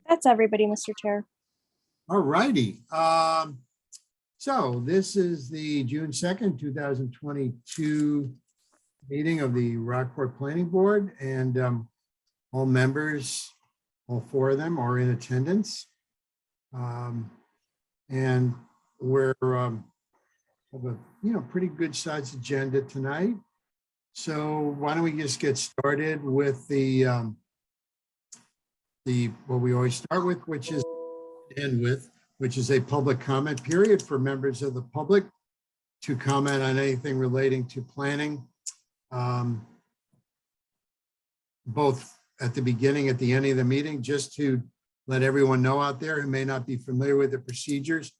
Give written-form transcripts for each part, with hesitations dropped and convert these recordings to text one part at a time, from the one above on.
That's everybody, Mr. Chair. All righty. So this is the June 2nd, 2022 meeting of the Rockport Planning Board, and all members, all four of them, are in attendance. And we're have a pretty good sized agenda tonight. So why don't we just get started with the what we always start with, which is a public comment period for members of the public to comment on anything relating to planning, both at the beginning, at the end of the meeting, just to let everyone know out there who may not be familiar with the procedures.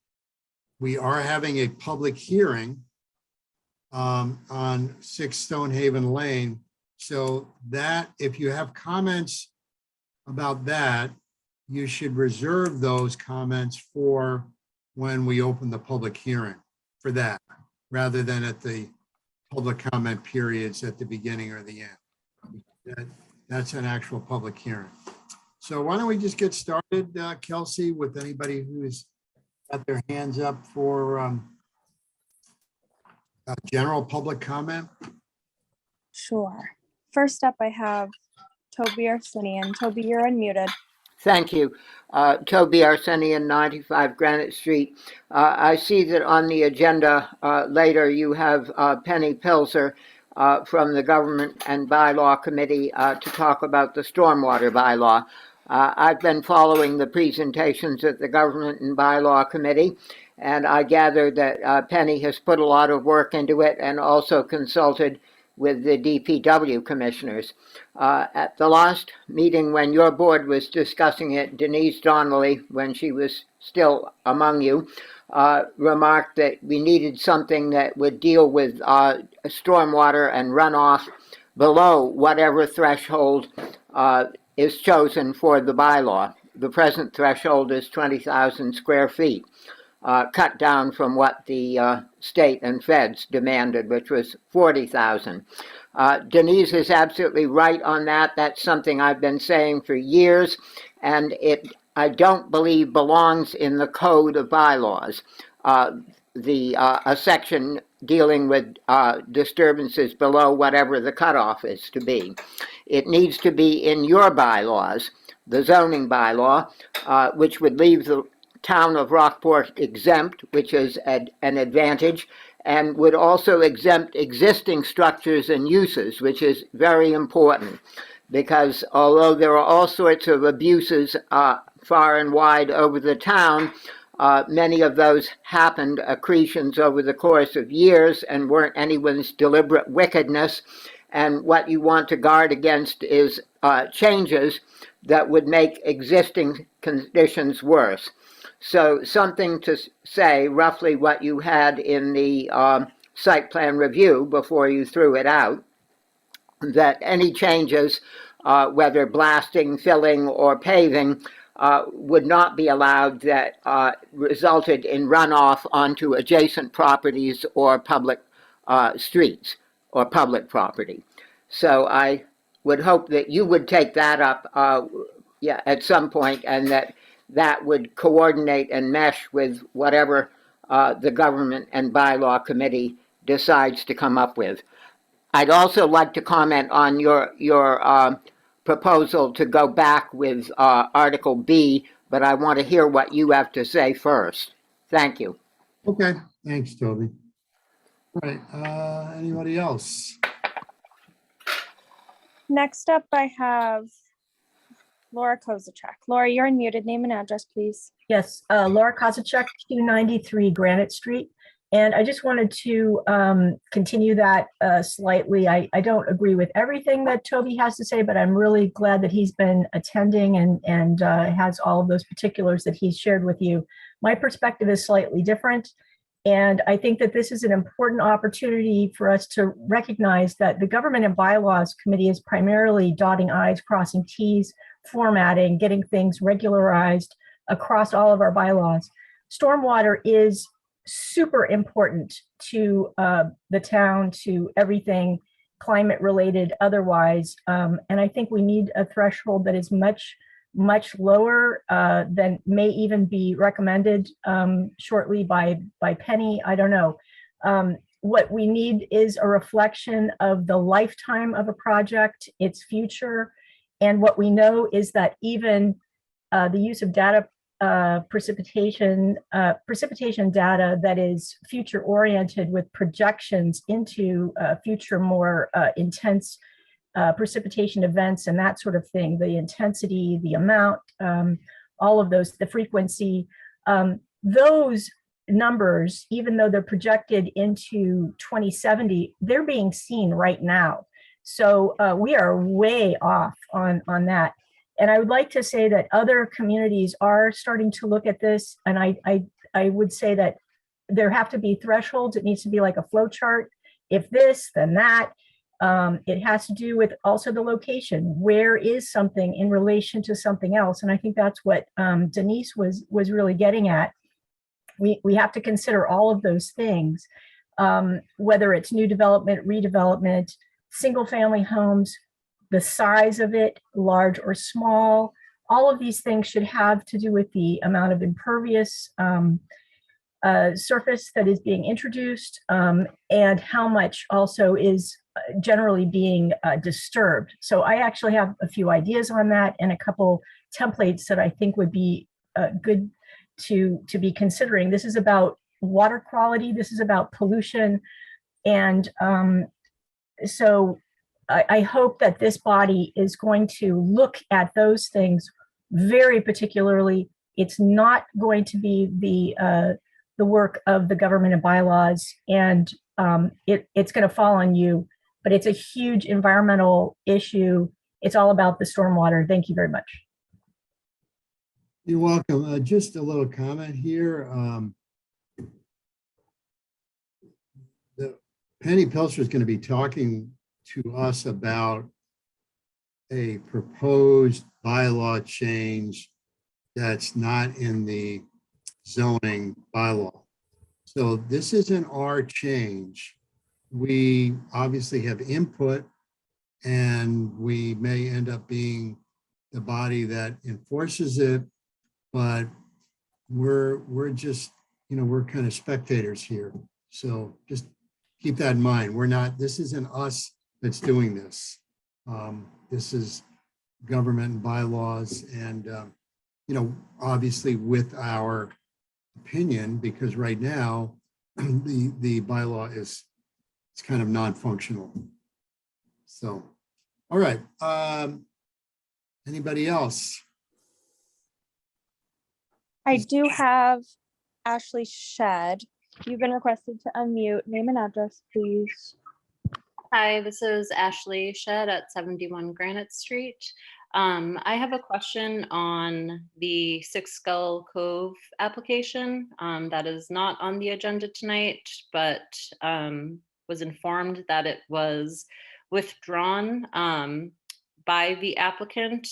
We are having a public hearing on 6 Stonehaven Lane. So that if you have comments about that, you should reserve those comments for when we open the public hearing for that, rather than at the public comment periods at the beginning or the end. That's an actual public hearing. So why don't we just get started, Kelsey, with anybody who's got their hands up for general public comment? Sure. First up, I have Toby Arsenian. Toby, you're unmuted. Thank you. Toby Arsenian, 95 Granite Street. I see that on the agenda later you have Penny Pilzer from the Government and Bylaw Committee to talk about the stormwater bylaw. I've been following the presentations at the Government and Bylaw Committee, and I gather that Penny has put a lot of work into it and also consulted with the DPW commissioners. At the last meeting when your board was discussing it, Denise Donnelly, when she was still among you, remarked that we needed something that would deal with stormwater and runoff below whatever threshold is chosen for the bylaw. The present threshold is 20,000 square feet. Cut down from what the state and feds demanded, which was 40,000. Denise is absolutely right on that. That's something I've been saying for years, and I don't believe belongs in the code of bylaws. A section dealing with disturbances below whatever the cutoff is to be. It needs to be in your bylaws, the zoning bylaw, which would leave the town of Rockport exempt, which is an advantage, and would also exempt existing structures and uses, which is very important, because although there are all sorts of abuses far and wide over the town, many of those happened, accretions over the course of years, and weren't anyone's deliberate wickedness. And what you want to guard against is changes that would make existing conditions worse. So something to say, roughly what you had in the site plan review before you threw it out, that any changes, whether blasting, filling, or paving, would not be allowed that resulted in runoff onto adjacent properties or public streets or public property. So I would hope that you would take that up at some point, and that would coordinate and mesh with whatever the Government and Bylaw Committee decides to come up with. I'd also like to comment on your proposal to go back with Article B, but I want to hear what you have to say first. Thank you. Okay, thanks, Toby. All right, anybody else? Next up, I have Laura Kozachek. Laura, you're unmuted. Name and address, please. Yes, Laura Kozachek, 293 Granite Street. And I just wanted to continue that slightly. I don't agree with everything that Toby has to say, but I'm really glad that he's been attending and has all of those particulars that he's shared with you. My perspective is slightly different. And I think that this is an important opportunity for us to recognize that the Government and Bylaws Committee is primarily dotting I's, crossing T's, formatting, getting things regularized across all of our bylaws. Stormwater is super important to the town, to everything climate related otherwise. And I think we need a threshold that is much much lower than may even be recommended shortly by Penny. I don't know. What we need is a reflection of the lifetime of a project, its future. And what we know is that even the use of data precipitation data that is future oriented with projections into future more intense precipitation events and that sort of thing, the intensity, the amount, all of those, the frequency, those numbers, even though they're projected into 2070, they're being seen right now. So we are way off on that. And I would like to say that other communities are starting to look at this. And I would say that there have to be thresholds. It needs to be like a flow chart. If this, then that. It has to do with also the location. Where is something in relation to something else? And I think that's what Denise was really getting at. We have to consider all of those things, whether it's new development, redevelopment, single family homes, the size of it, large or small. All of these things should have to do with the amount of impervious surface that is being introduced, and how much also is generally being disturbed. So I actually have a few ideas on that and a couple templates that I think would be good to be considering. This is about water quality. This is about pollution. And so I hope that this body is going to look at those things very particularly. It's not going to be the work of the government and bylaws, and it's going to fall on you, but it's a huge environmental issue. It's all about the stormwater. Thank you very much. You're welcome. Just a little comment here. Penny Pilcher is going to be talking to us about a proposed bylaw change that's not in the zoning bylaw. So this isn't our change. We obviously have input, and we may end up being the body that enforces it, but we're just, we're kind of spectators here. So just keep that in mind. This isn't us that's doing this. This is government and bylaws, and obviously with our opinion, because right now the bylaw it's kind of non-functional. So, all right. Anybody else? I do have Ashley Shedd. You've been requested to unmute. Name and address, please. Hi, this is Ashley Shedd at 71 Granite Street. I have a question on the Six Skull Cove application that is not on the agenda tonight, but was informed that it was withdrawn by the applicant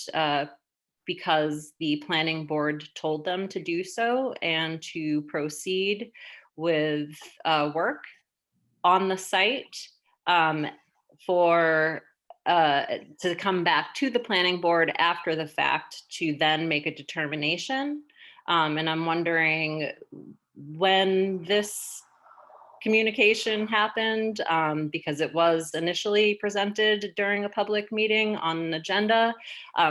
because the planning board told them to do so and to proceed with work on the site to come back to the planning board after the fact to then make a determination. And I'm wondering when this communication happened, because it was initially presented during a public meeting on an agenda.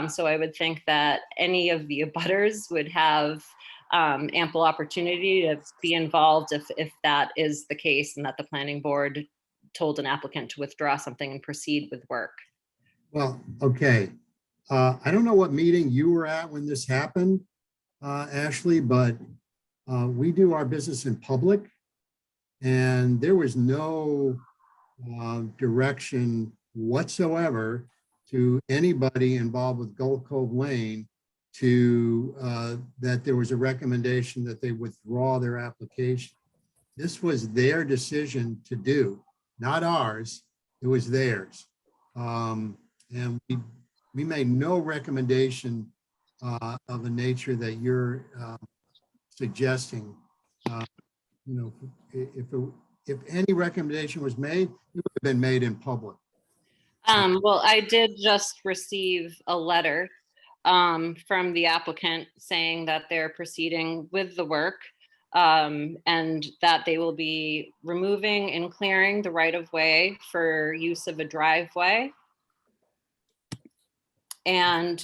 So I would think that any of the abutters would have ample opportunity to be involved if that is the case, and that the planning board told an applicant to withdraw something and proceed with work. Well, okay. I don't know what meeting you were at when this happened, Ashley, but we do our business in public, and there was no direction whatsoever to anybody involved with Gold Cove Lane to that there was a recommendation that they withdraw their application. This was their decision to do, not ours. It was theirs. And we made no recommendation of a nature that you're suggesting. If any recommendation was made, it would have been made in public. Well, I did just receive a letter from the applicant saying that they're proceeding with the work, and that they will be removing and clearing the right of way for use of a driveway. And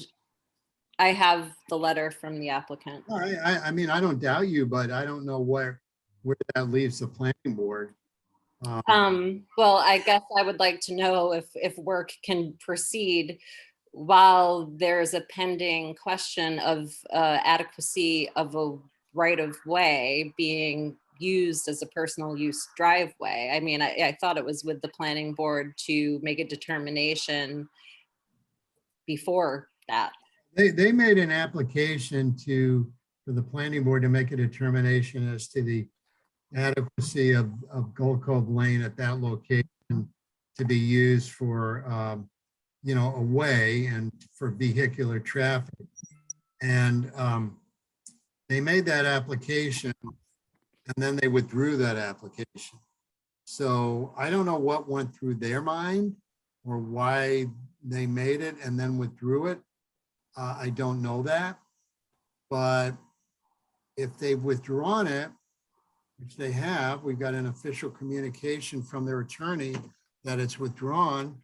I have the letter from the applicant. All right, I mean, I don't doubt you, but I don't know where that leaves the planning board. Well, I guess I would like to know if work can proceed while there's a pending question of adequacy of a right of way being used as a personal use driveway. I mean, I thought it was with the planning board to make a determination before that. They made an application for the planning board to make a determination as to the adequacy of Gold Cove Lane at that location to be used for, you know, a way and for vehicular traffic. And they made that application and then they withdrew that application. So I don't know what went through their mind or why they made it and then withdrew it. I don't know that, but if they've withdrawn it, which they have, we've got an official communication from their attorney that it's withdrawn,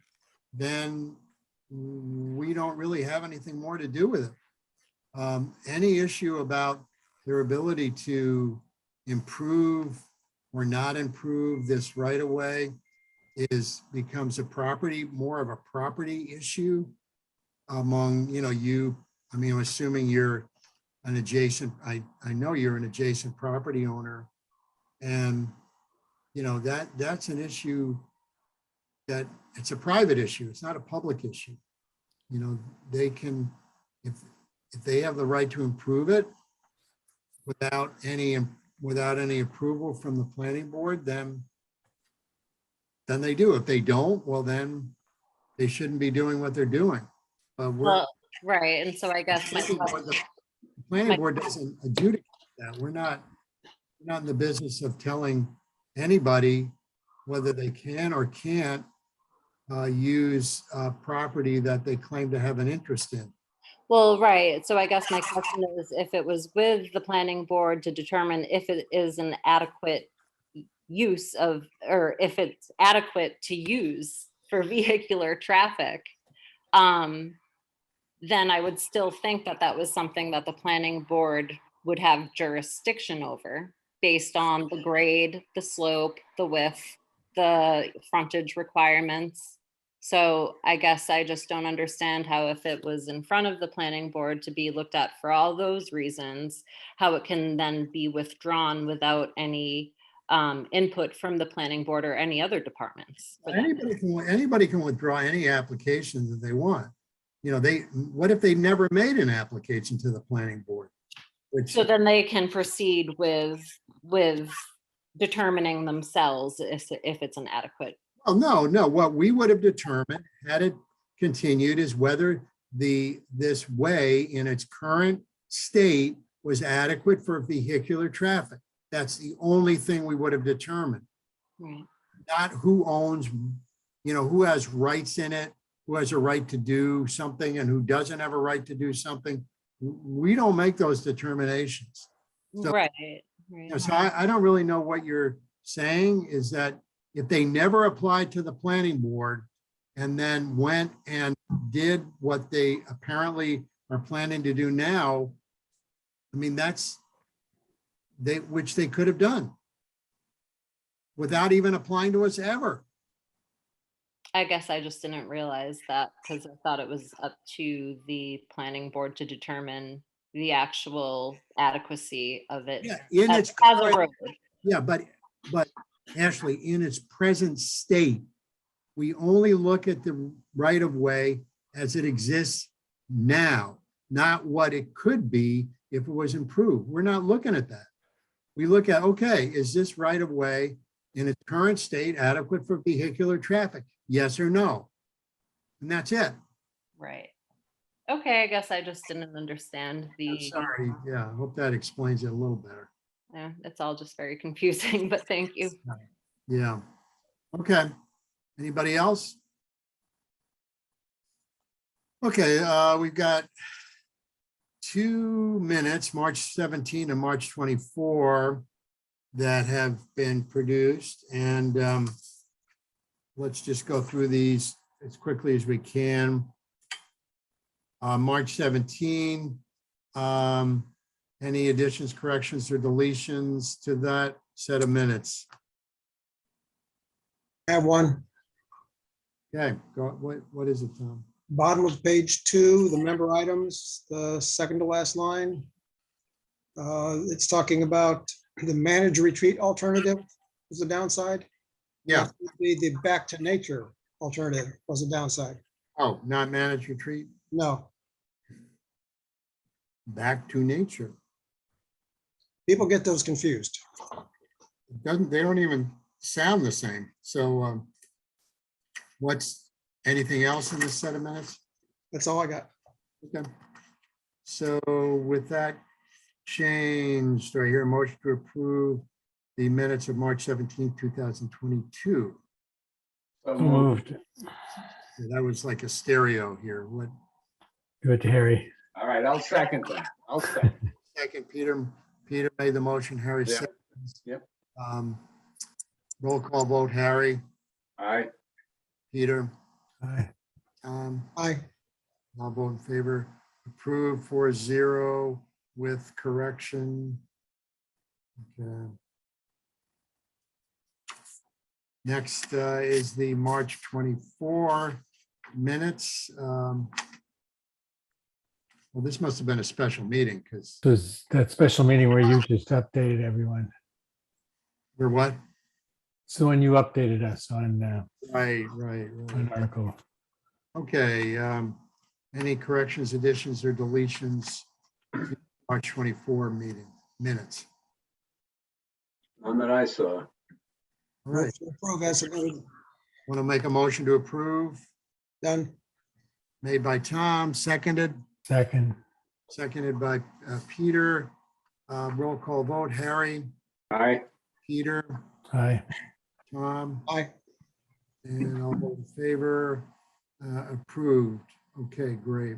then we don't really have anything more to do with it. Any issue about their ability to improve or not improve this right of way becomes more of a property issue among, you know, I mean, I'm assuming you're an adjacent, I know you're an adjacent property owner. And, you know, that's an issue that it's a private issue. It's not a public issue. You know, they can, if they have the right to improve it without any approval from the planning board, then they do. If they don't, well, then they shouldn't be doing what they're doing. But Well, right, and so I guess the planning board doesn't adjudicate that. We're not in the business of telling anybody whether they can or can't use property that they claim to have an interest in. well, right. So I guess my question is if it was with the planning board to determine if it is an adequate use of, or if it's adequate to use for vehicular traffic, then I would still think that that was something that the planning board would have jurisdiction over based on the grade, the slope, the width, the frontage requirements. So I guess I just don't understand how, if it was in front of the planning board to be looked at for all those reasons, how it can then be withdrawn without any input from the planning board or any other departments. for that. Anybody can withdraw any application that they want. You know, what if they never made an application to the planning board? So then they can proceed with determining themselves if it's an adequate. Oh, no. What we would have determined had it continued is whether this way in its current state was adequate for vehicular traffic. That's the only thing we would have determined. Right. Not who owns, you know, who has rights in it, who has a right to do something and who doesn't have a right to do something. We don't make those determinations. So, Right. you know, so I don't really know what you're saying is that if they never applied to the planning board and then went and did what they apparently are planning to do now, I mean, which they could have done without even applying to us ever. I guess I just didn't realize that because I thought it was up to the planning board to determine the actual adequacy of it. Yeah, in its as a current- road. Yeah, but Ashley, in its present state, we only look at the right of way as it exists now, not what it could be if it was improved. We're not looking at that. We look at, okay, is this right of way in its current state adequate for vehicular traffic? Yes or no? And that's it. Right. Okay, I guess I just didn't understand I'm the, sorry. Yeah, I hope that explains it a little better. yeah, it's all just very confusing, but thank you. Yeah. Okay. Anybody else? Okay, we've got two minutes, March 17 and March 24, that have been produced. And let's just go through these as quickly as we can. March 17, any additions, corrections, or deletions to that set of minutes? I have one. Okay, go, what is it, Tom? Bottom of page 2, the member items, the second to last line. It's talking about the managed retreat alternative was the downside. Yeah. The back to nature alternative was the downside. Oh, not managed retreat, No, back to nature. people get those confused. They don't even sound the same. So what's, anything else in this set of minutes? That's all I got. Okay. So with that change, do I hear a motion to approve the minutes of March 17, 2022? So So moved. moved. That was like a stereo here. What, Good, Harry. All right, I'll second that. I'll second. second, Peter made the motion, Harry Yep. seconds. Yep. Roll call vote, Harry, All right, Peter, Aye. Tom, Aye. I'll vote in favor. Approved 4-0 with correction. Okay. Next is the March 24 minutes. Well, this must have been a special meeting because So is that special meeting where you just updated everyone? we're what? So when you updated us on Right. an article. Okay, any corrections, additions, or deletions to March 24 meeting minutes? none that I saw. All right, Move to approve as submitted. want to make a motion to approve? Done. Made by Tom, seconded Second, by Peter. Roll call vote, Harry, All right, Peter, aye. Tom, Aye. and I'll vote in favor. Approved. Okay, great.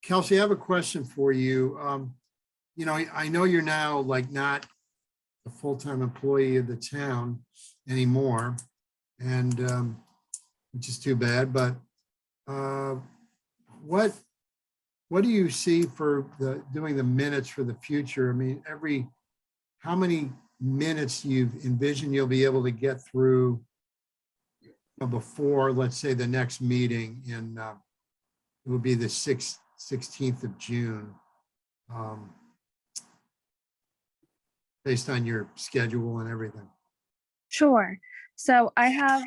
Kelsey, I have a question for you. You know, I know you're now like not a full-time employee of the town anymore, and which is too bad, but what do you see for doing the minutes for the future? I mean, how many minutes you envision you'll be able to get through before, let's say, the next meeting in, it would be the 16th of June, based on your schedule and everything. Sure. So I have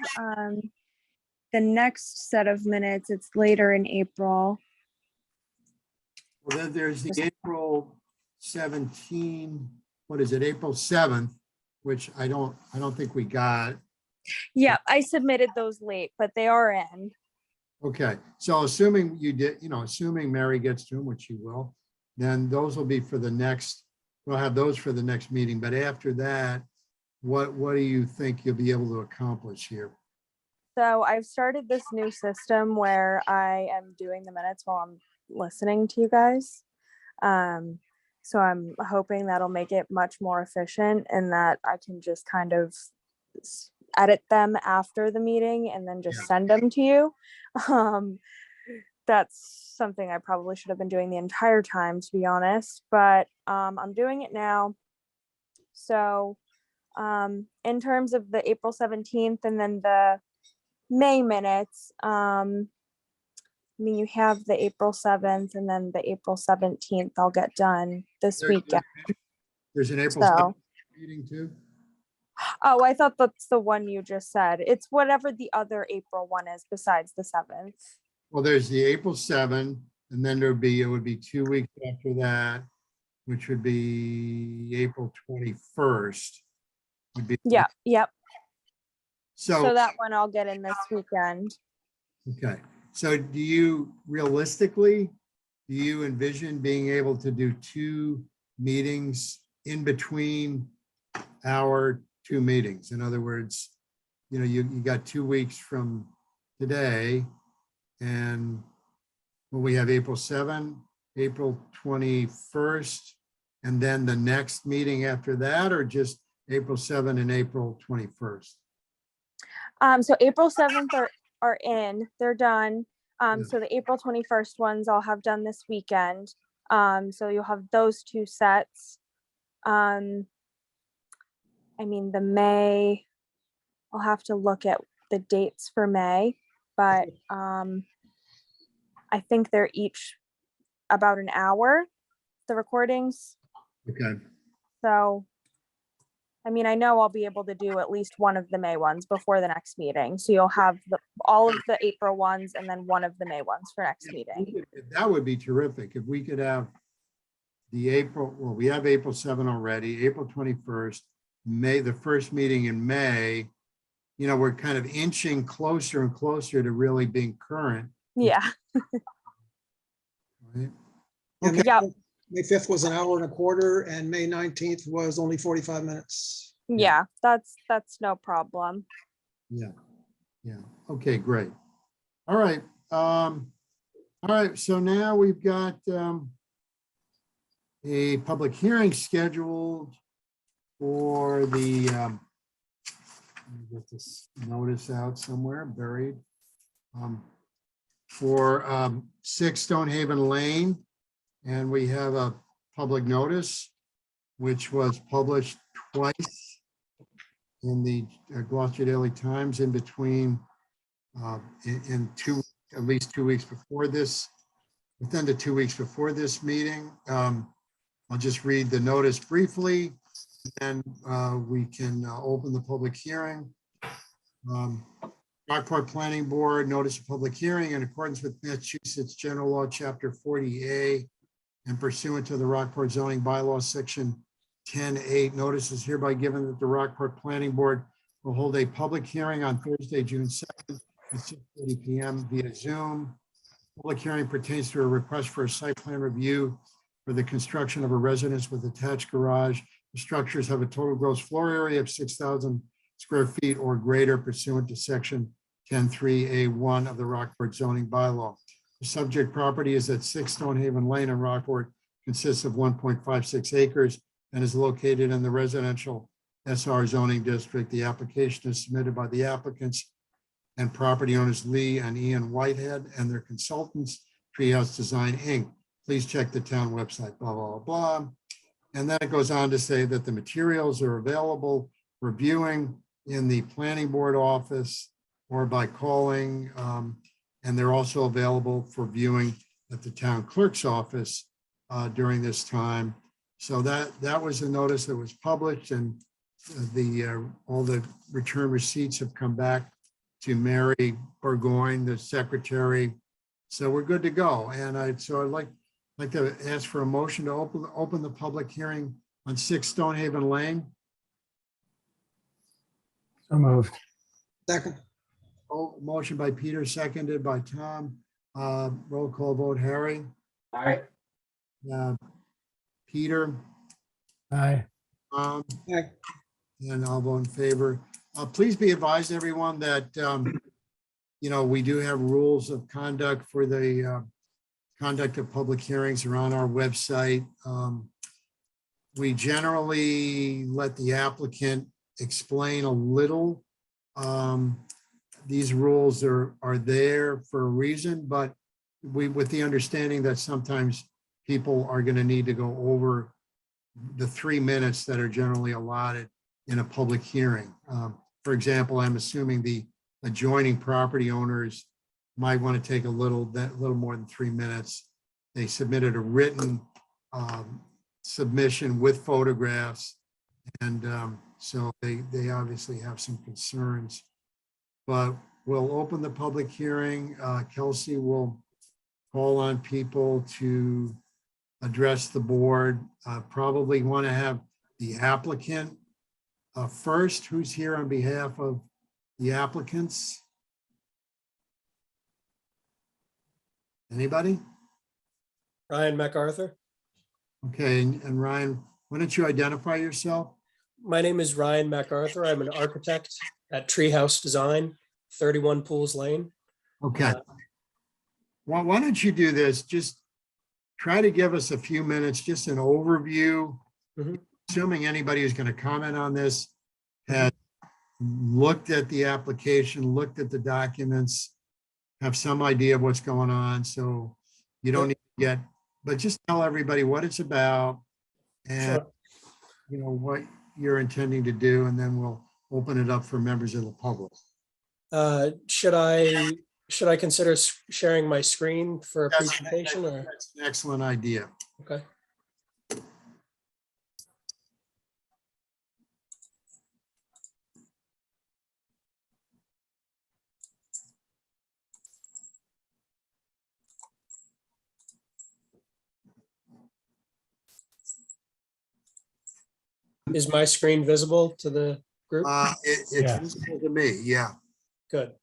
the next set of minutes. It's later in April. Well, then there's the April 17, what is it, April 7th, which I don't think we got. Yeah, I submitted those late, but they are in. Okay, so assuming you did, assuming Mary gets to them, which she will, then those will be for the next, we'll have those for the next meeting. But after that, what do you think you'll be able to accomplish here? So I've started this new system where I am doing the minutes while I'm listening to you guys. So I'm hoping that'll make it much more efficient and that I can just kind of edit them after the meeting and then just send them to you. That's something I probably should have been doing the entire time, to be honest, but I'm doing it now. So in terms of the April 17th and then the May minutes, I mean, you have the April 7th and then the April 17th, I'll get done this weekend. There's an April So, 7th meeting too? oh, I thought that's the one you just said. It's whatever the other April one is besides the 7th. Well, there's the April 7, and then it would be 2 weeks after that, which would be April 21st. Would be- Yeah, yep. So So, that one I'll get in this weekend. okay. So do you realistically, do you envision being able to do 2 meetings in between our 2 meetings? In other words, you got 2 weeks from today, and when we have April 7, April 21st, and then the next meeting after that, or just April 7 and April 21st? So April 7th are in, they're done. Yeah. So the April 21st ones I'll have done this weekend. So you'll have those two sets. I mean, the May, I'll have to look at the dates for May, but I think they're each about an hour, the recordings. Okay, So, I mean, I know I'll be able to do at least one of the May ones before the next meeting. So you'll have all of the April ones and then one of the May ones for next meeting. that would be terrific if we could have the April, well, we have April 7 already, April 21st, May, the first meeting in May. You know, we're kind of inching closer and closer to really being current. Yeah. Right? Yeah, Okay. Yeah. May 5th was an hour and a quarter, and May 19th was only 45 minutes. Yeah, that's no problem. Yeah, yeah. Okay, great. All right. All right, so now we've got a public hearing scheduled for the, let me get this notice out somewhere, buried. For 6 Stonehaven Lane, and we have a public notice, which was published twice in the Gloucester Daily Times in between, at least 2 weeks before this, within the 2 weeks before this meeting. I'll just read the notice briefly, and we can open the public hearing. Rockport Planning Board, notice of public hearing in accordance with Massachusetts General Law, Chapter 40A, and pursuant to the Rockport zoning bylaw, Section 10(8). Notice is hereby given that the Rockport Planning Board will hold a public hearing on Thursday, June 2nd at 6:30 PM via Zoom. Public hearing pertains to a request for a site plan review for the construction of a residence with attached garage. The structures have a total gross floor area of 6,000 square feet or greater pursuant to Section 10(3)(a)(1) of the Rockport zoning bylaw. The subject property is at 6 Stonehaven Lane in Rockport, consists of 1.56 acres and is located in the residential SR zoning district. The application is submitted by the applicants and property owners Lee and Ian Whitehead and their consultants, Treehouse Design, Inc. Please check the town website, blah, blah, blah. And then it goes on to say that the materials are available for viewing in the planning board office or by calling. And they're also available for viewing at the town clerk's office during this time. So that was a notice that was published, and all the return receipts have come back to Mary Burgoyne, the secretary. So we're good to go. And I'd like to ask for a motion to open the public hearing on 6 Stonehaven Lane. So moved. Second, Oh, motion by Peter, seconded by Tom. Roll call vote, Harry, Aye. Peter, Aye. aye. and I'll vote in favor. Please be advised, everyone, that, we do have rules of conduct for the conduct of public hearings are on our website. We generally let the applicant explain a little. These rules are there for a reason, but with the understanding that sometimes people are going to need to go over the 3 minutes that are generally allotted in a public hearing. For example, I'm assuming the adjoining property owners might want to take a little more than 3 minutes. They submitted a written submission with photographs, and so they obviously have some concerns. But we'll open the public hearing. Kelsey will call on people to address the board. Probably want to have the applicant first. Who's here on behalf of the applicants? Anybody? Ryan MacArthur. Okay, and Ryan, why don't you identify yourself? My name is Ryan MacArthur. I'm an architect at Treehouse Design, 31 Pools Lane. Okay. Why don't you do this? Just try to give us a few minutes, just an overview. Mhm. Assuming anybody who's going to comment on this has looked at the application, looked at the documents, have some idea of what's going on. So you don't need to get, but just tell everybody what it's about and, Sure. you know, what you're intending to do, and then we'll open it up for members of the public. Should I consider sharing my screen for a presentation or? That's an excellent idea. Okay. Is my screen visible to the group? It's Yeah. visible to me, yeah. Good.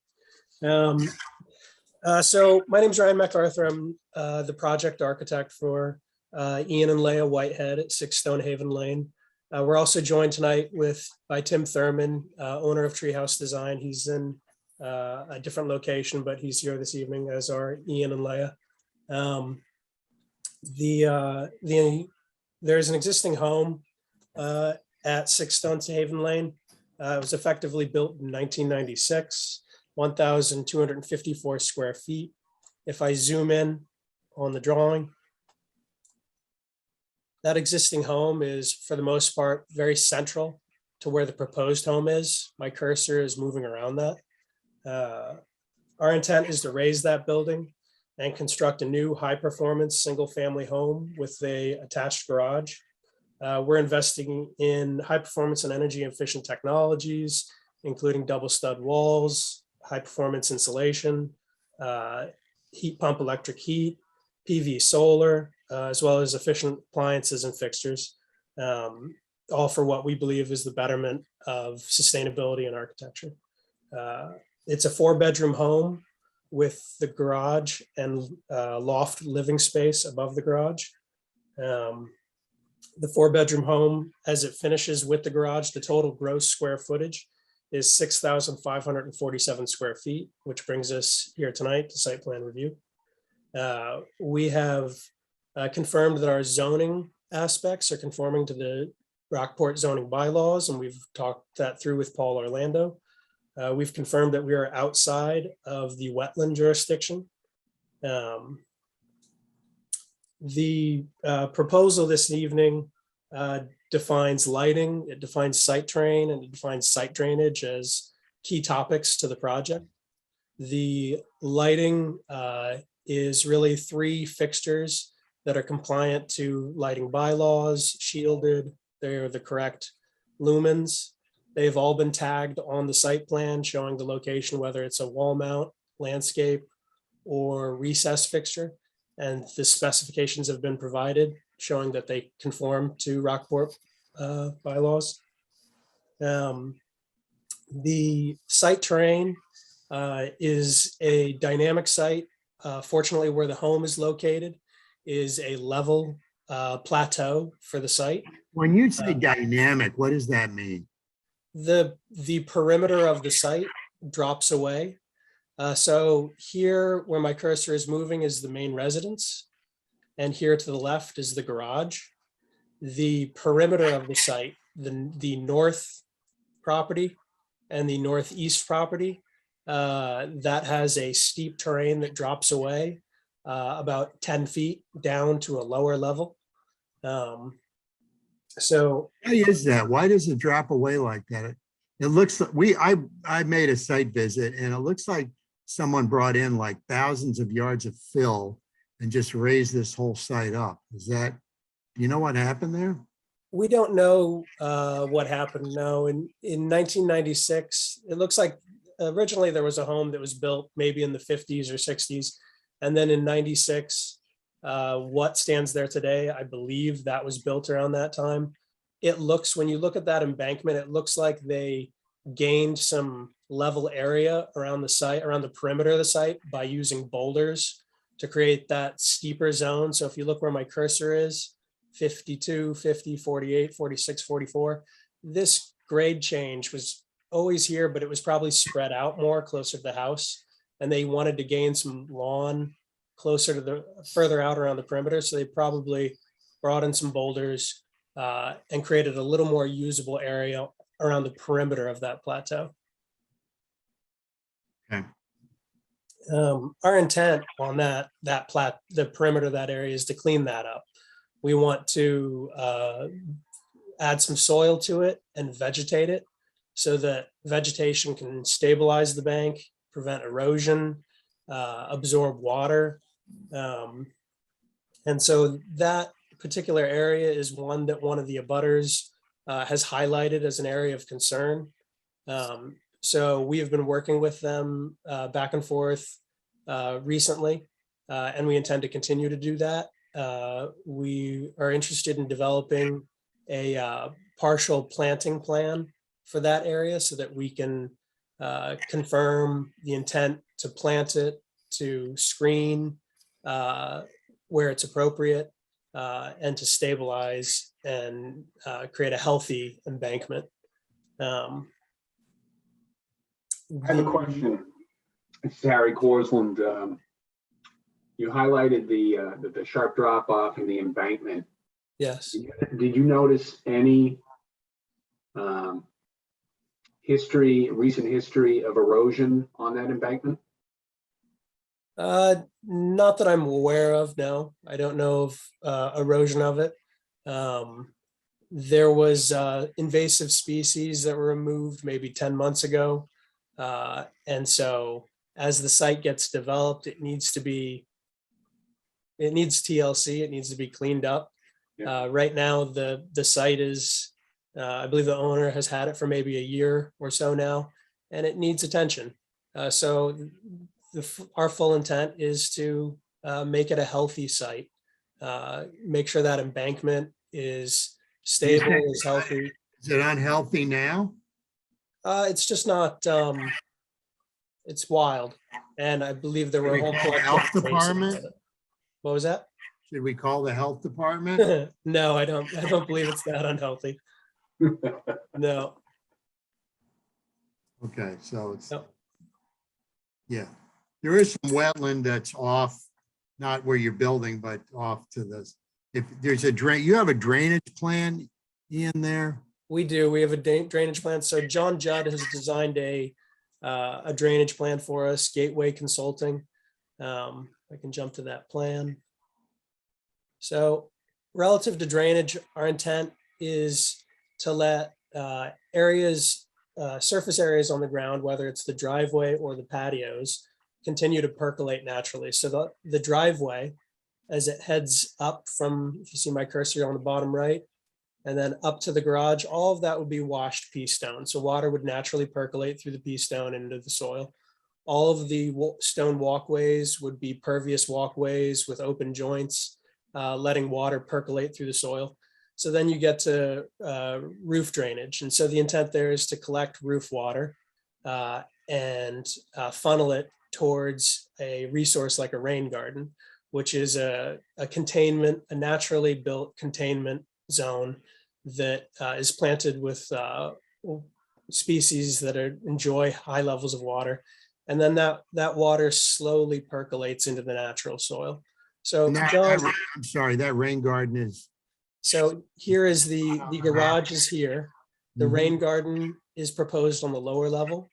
So my name is Ryan MacArthur. I'm the project architect for Ian and Leah Whitehead at 6 Stonehaven Lane. We're also joined tonight by Tim Thurman, owner of Treehouse Design. He's in a different location, but he's here this evening, as are Ian and Leah. There's an existing home at 6 Stonehaven Lane. It was effectively built in 1996. 1,254 square feet. If I zoom in on the drawing, that existing home is, for the most part, very central to where the proposed home is. My cursor is moving around that. Our intent is to raise that building and construct a new high-performance single-family home with a attached garage. We're investing in high-performance and energy-efficient technologies, including double stud walls, high performance insulation, heat pump electric heat, PV solar, as well as efficient appliances and fixtures, all for what we believe is the betterment of sustainability and architecture. It's a 4-bedroom home with the garage and loft living space above the garage. The 4-bedroom home, as it finishes with the garage, the total gross square footage is 6,547 square feet, which brings us here tonight to site plan review. We have confirmed that our zoning aspects are conforming to the Rockport zoning bylaws, and we've talked that through with Paul Orlando. We've confirmed that we are outside of the wetland jurisdiction. The proposal this evening defines lighting, it defines site terrain, and it defines site drainage as key topics to the project. The lighting is really 3 fixtures that are compliant to lighting bylaws, shielded. They're the correct lumens. They've all been tagged on the site plan showing the location, whether it's a wall mount, landscape, or recess fixture. And the specifications have been provided showing that they conform to Rockport bylaws. The site terrain is a dynamic site. Fortunately, where the home is located is a level plateau for the site. When you say dynamic, what does that mean? The perimeter of the site drops away. So here where my cursor is moving is the main residence. And here to the left is the garage. The perimeter of the site, the north property and the northeast property, that has a steep terrain that drops away about 10 feet down to a lower level. So Why is that? Why does it drop away like that? It looks like I made a site visit, and it looks like someone brought in like thousands of yards of fill and just raised this whole site up. Is that, do you know what happened there? we don't know what happened. No, in 1996, it looks like originally there was a home that was built maybe in the 50s or 60s. And then in 96, what stands there today, I believe that was built around that time. It looks, when you look at that embankment, it looks like they gained some level area around the site, around the perimeter of the site, by using boulders to create that steeper zone. So if you look where my cursor is, 52, 50, 48, 46, 44, this grade change was always here, but it was probably spread out more closer to the house. And they wanted to gain some lawn closer to the, further out around the perimeter. So they probably brought in some boulders and created a little more usable area around the perimeter of that plateau. Okay. Our intent on the perimeter of that area is to clean that up. We want to add some soil to it and vegetate it so that vegetation can stabilize the bank, prevent erosion, absorb water. And so that particular area is one that one of the abutters has highlighted as an area of concern. So we have been working with them back and forth recently, and we intend to continue to do that. We are interested in developing a partial planting plan for that area so that we can confirm the intent to plant it, to screen where it's appropriate, and to stabilize and create a healthy embankment. I have a question. It's Harry Corsland. You highlighted the sharp drop off in the embankment. Yes. Did you notice any recent history of erosion on that embankment? Not that I'm aware of, no. I don't know of erosion of it. There was invasive species that were removed maybe 10 months ago. And so as the site gets developed, it needs TLC, it needs to be cleaned up. Yeah. Right now, the site is, I believe the owner has had it for maybe a year or so now, and it needs attention. So our full intent is to make it a healthy site, make sure that embankment is stable, is healthy. Is it unhealthy now? It's just not, it's wild. And I believe there were a whole Should we call the collection of health traces department? of it. What was that? Should we call the health department? No, I don't believe it's that unhealthy. No. Okay, so it's, No. yeah. There is some wetland that's off, not where you're building, but off to this. If there's a drain, you have a drainage plan in there? We do. We have a drainage plan. So John Judd has designed a drainage plan for us, Gateway Consulting. I can jump to that plan. So relative to drainage, our intent is to let surface areas on the ground, whether it's the driveway or the patios, continue to percolate naturally. So the driveway, as it heads up from, if you see my cursor on the bottom right, and then up to the garage, all of that would be washed pea stone. So water would naturally percolate through the pea stone into the soil. All of the stone walkways would be pervious walkways with open joints, letting water percolate through the soil. So then you get to roof drainage. And so the intent there is to collect roof water and funnel it towards a resource like a rain garden, which is a containment, a naturally built containment zone that is planted with species that enjoy high levels of water. And then that water slowly percolates into the natural soil. So I'm sorry, that rain garden is. So here is the garage is here. The Mhm. rain garden is proposed on the lower level.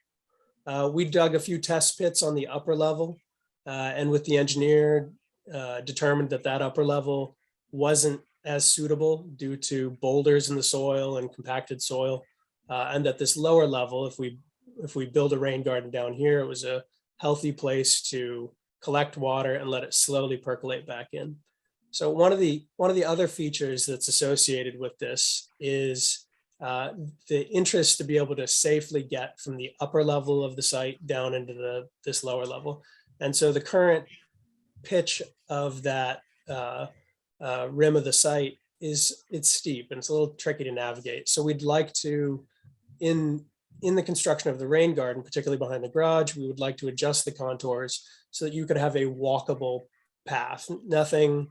We dug a few test pits on the upper level, and with the engineer determined that upper level wasn't as suitable due to boulders in the soil and compacted soil, and that this lower level, if we build a rain garden down here, it was a healthy place to collect water and let it slowly percolate back in. So one of the other features that's associated with this is the interest to be able to safely get from the upper level of the site down into this lower level. And so the current pitch of that rim of the site it's steep and it's a little tricky to navigate. So we'd like to, in the construction of the rain garden, particularly behind the garage, we would like to adjust the contours so that you could have a walkable path. Nothing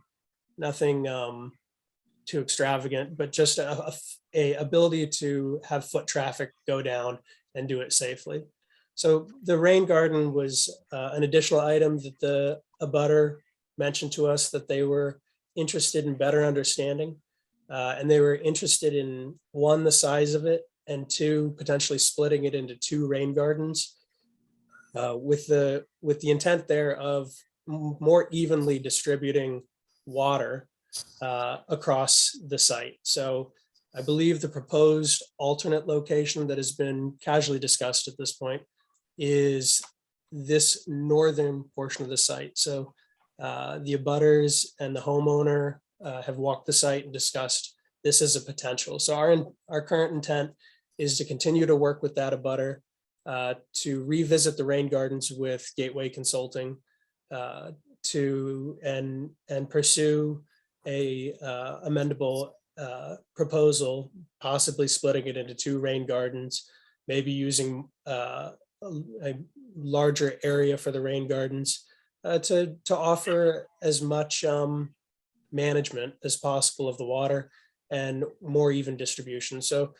too extravagant, but just a ability to have foot traffic go down and do it safely. So the rain garden was an additional item that the abutter mentioned to us that they were interested in better understanding. And they were interested in, one, the size of it, and two, potentially splitting it into 2 rain gardens, with the intent there of more evenly distributing water across the site. So I believe the proposed alternate location that has been casually discussed at this point is this northern portion of the site. So the abutters and the homeowner have walked the site and discussed this as a potential. So our current intent is to continue to work with that abutter, to revisit the rain gardens with Gateway Consulting, and pursue a amendable proposal, possibly splitting it into 2 rain gardens, maybe using a larger area for the rain gardens, to offer as much management as possible of the water and more even distribution. So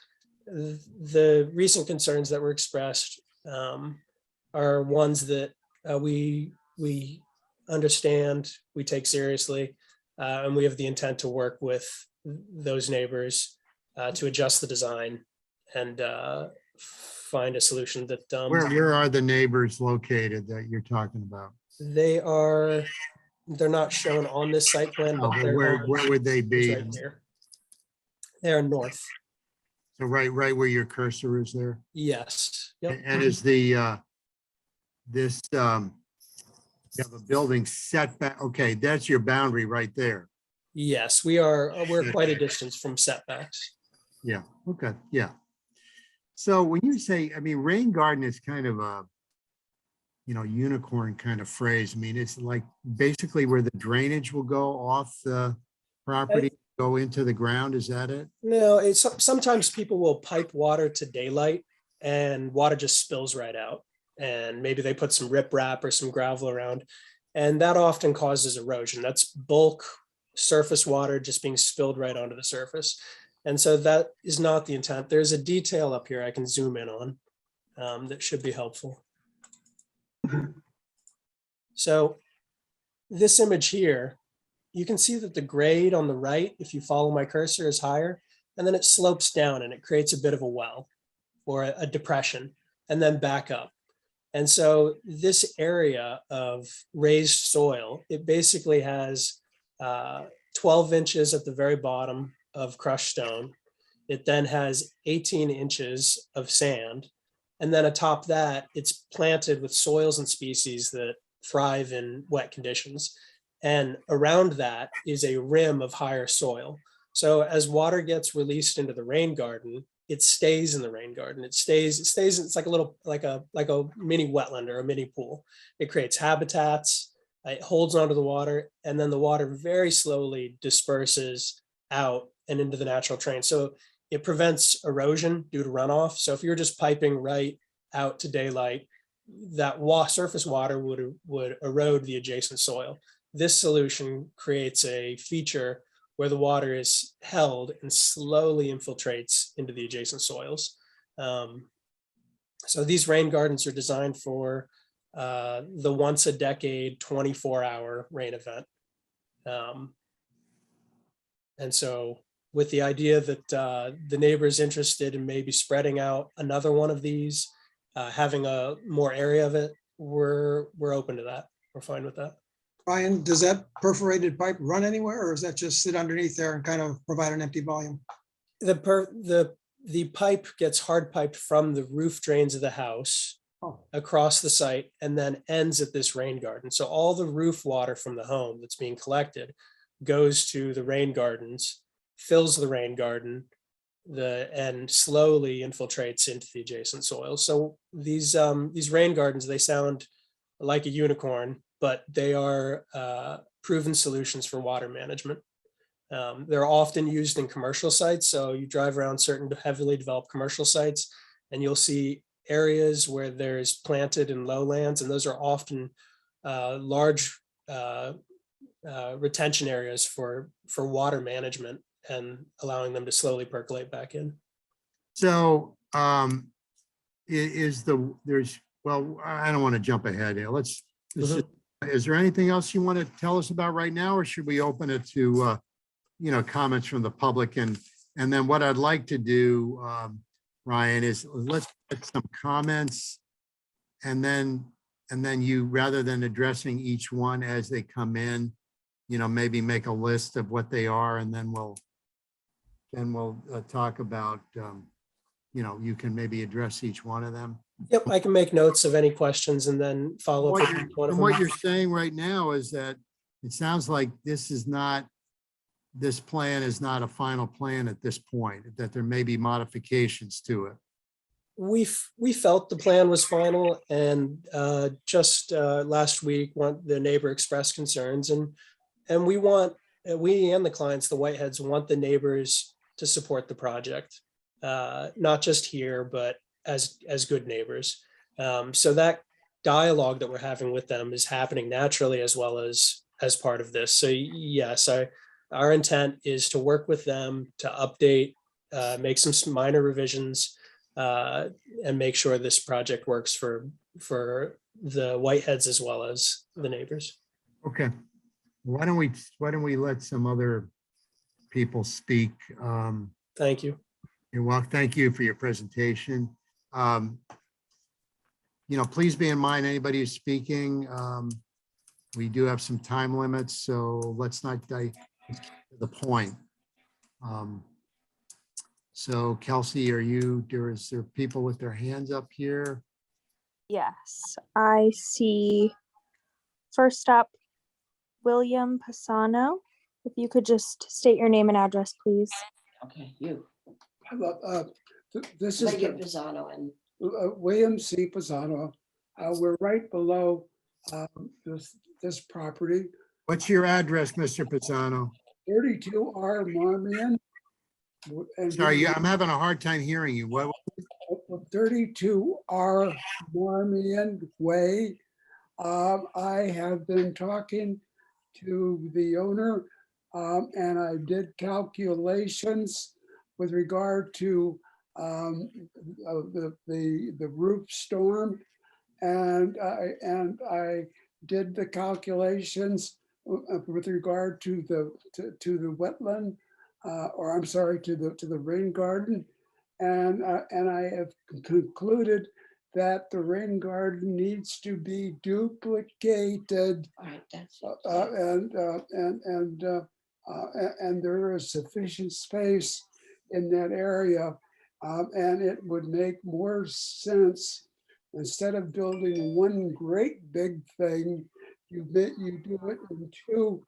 the recent concerns that were expressed are ones that we understand, we take seriously, and we have the intent to work with those neighbors to adjust the design and find a solution that Where are the neighbors located that you're talking about? they're not shown on this site plan, No, but but their where home would they is be? right here. They're north. So right where your cursor is there? Yes. Yep. And is the, this, you have a building setback, okay, that's your boundary right there. Yes, we're quite a distance from setbacks. Yeah, okay, yeah. So when you say, I mean, rain garden is kind of a, unicorn kind of phrase. I mean, it's like basically where the drainage will go off the property, go into the ground, is that it? No, it's sometimes people will pipe water to daylight and water just spills right out. And maybe they put some riprap or some gravel around, and that often causes erosion. That's bulk surface water just being spilled right onto the surface. And so that is not the intent. There's a detail up here I can zoom in on that should be helpful. So this image here, you can see that the grade on the right, if you follow my cursor, is higher, and then it slopes down and it creates a bit of a well or a depression and then back up. And so this area of raised soil, it basically has 12 inches at the very bottom of crushed stone. It then has 18 inches of sand. And then atop that, it's planted with soils and species that thrive in wet conditions. And around that is a rim of higher soil. So as water gets released into the rain garden, it stays in the rain garden. It stays, it's like a mini wetland or a mini pool. It creates habitats, it holds onto the water, and then the water very slowly disperses out and into the natural drain. So it prevents erosion due to runoff. So if you're just piping right out to daylight, that surface water would erode the adjacent soil. This solution creates a feature where the water is held and slowly infiltrates into the adjacent soils. So these rain gardens are designed for the once a decade, 24-hour rain event. And so with the idea that the neighbor's interested in maybe spreading out another one of these, having a more area of it, we're open to that. We're fine with that. Brian, does that perforated pipe run anywhere, or is that just sit underneath there and kind of provide an empty volume? The pipe gets hard piped from the roof drains of the house across the site and then ends at this rain garden. So all the roof water from the home that's being collected goes to the rain gardens, fills the rain garden, and slowly infiltrates into the adjacent soil. So these rain gardens, they sound like a unicorn, but they are proven solutions for water management. They're often used in commercial sites. So you drive around certain heavily developed commercial sites and you'll see areas where there's planted in lowlands, and those are often large retention areas for water management and allowing them to slowly percolate back in. So well, I don't want to jump ahead here. Let's just Is there anything else you want to tell us about right now, or should we open it to, comments from the public? And then what I'd like to do, Ryan, is let's get some comments. And then you, rather than addressing each one as they come in, maybe make a list of what they are, and then we'll talk about, you can maybe address each one of them. Yep, I can make notes of any questions and then follow up. What with you're- each one of From what them. you're saying right now is that it sounds like this plan is not a final plan at this point, that there may be modifications to it. We felt the plan was final, and just last week, the neighbor expressed concerns, and we and the clients, the Whiteheads, want the neighbors to support the project, not just here, but as good neighbors. So that dialogue that we're having with them is happening naturally as well as part of this. So yes, our intent is to work with them to update, make some minor revisions, and make sure this project works for the Whiteheads as well as the neighbors. Okay. Why don't we let some other people speak? Thank you. You're welcome. Thank you for your presentation. Please be in mind, anybody who's speaking, we do have some time limits, so let's not let's get to the point. So Kelsey, is there people with their hands up here? Yes, I see. First up, William Pisano. If you could just state your name and address, please. Okay, you. This is Megan Pisano and William C. Pisano. We're right below this property, What's your address, Mr. Pisano? 32R Marmion. And Sorry, I'm having a hard time hearing you. What? 32R Marmion Way. I have been talking to the owner, and I did calculations with regard to the roof storm, and I did the calculations with regard to the wetland, or I'm sorry, to the rain garden, and I have concluded that the rain garden needs to be duplicated. all right, that's And there is sufficient space in that area, and it would make more sense, instead of building one great big thing, you do it in two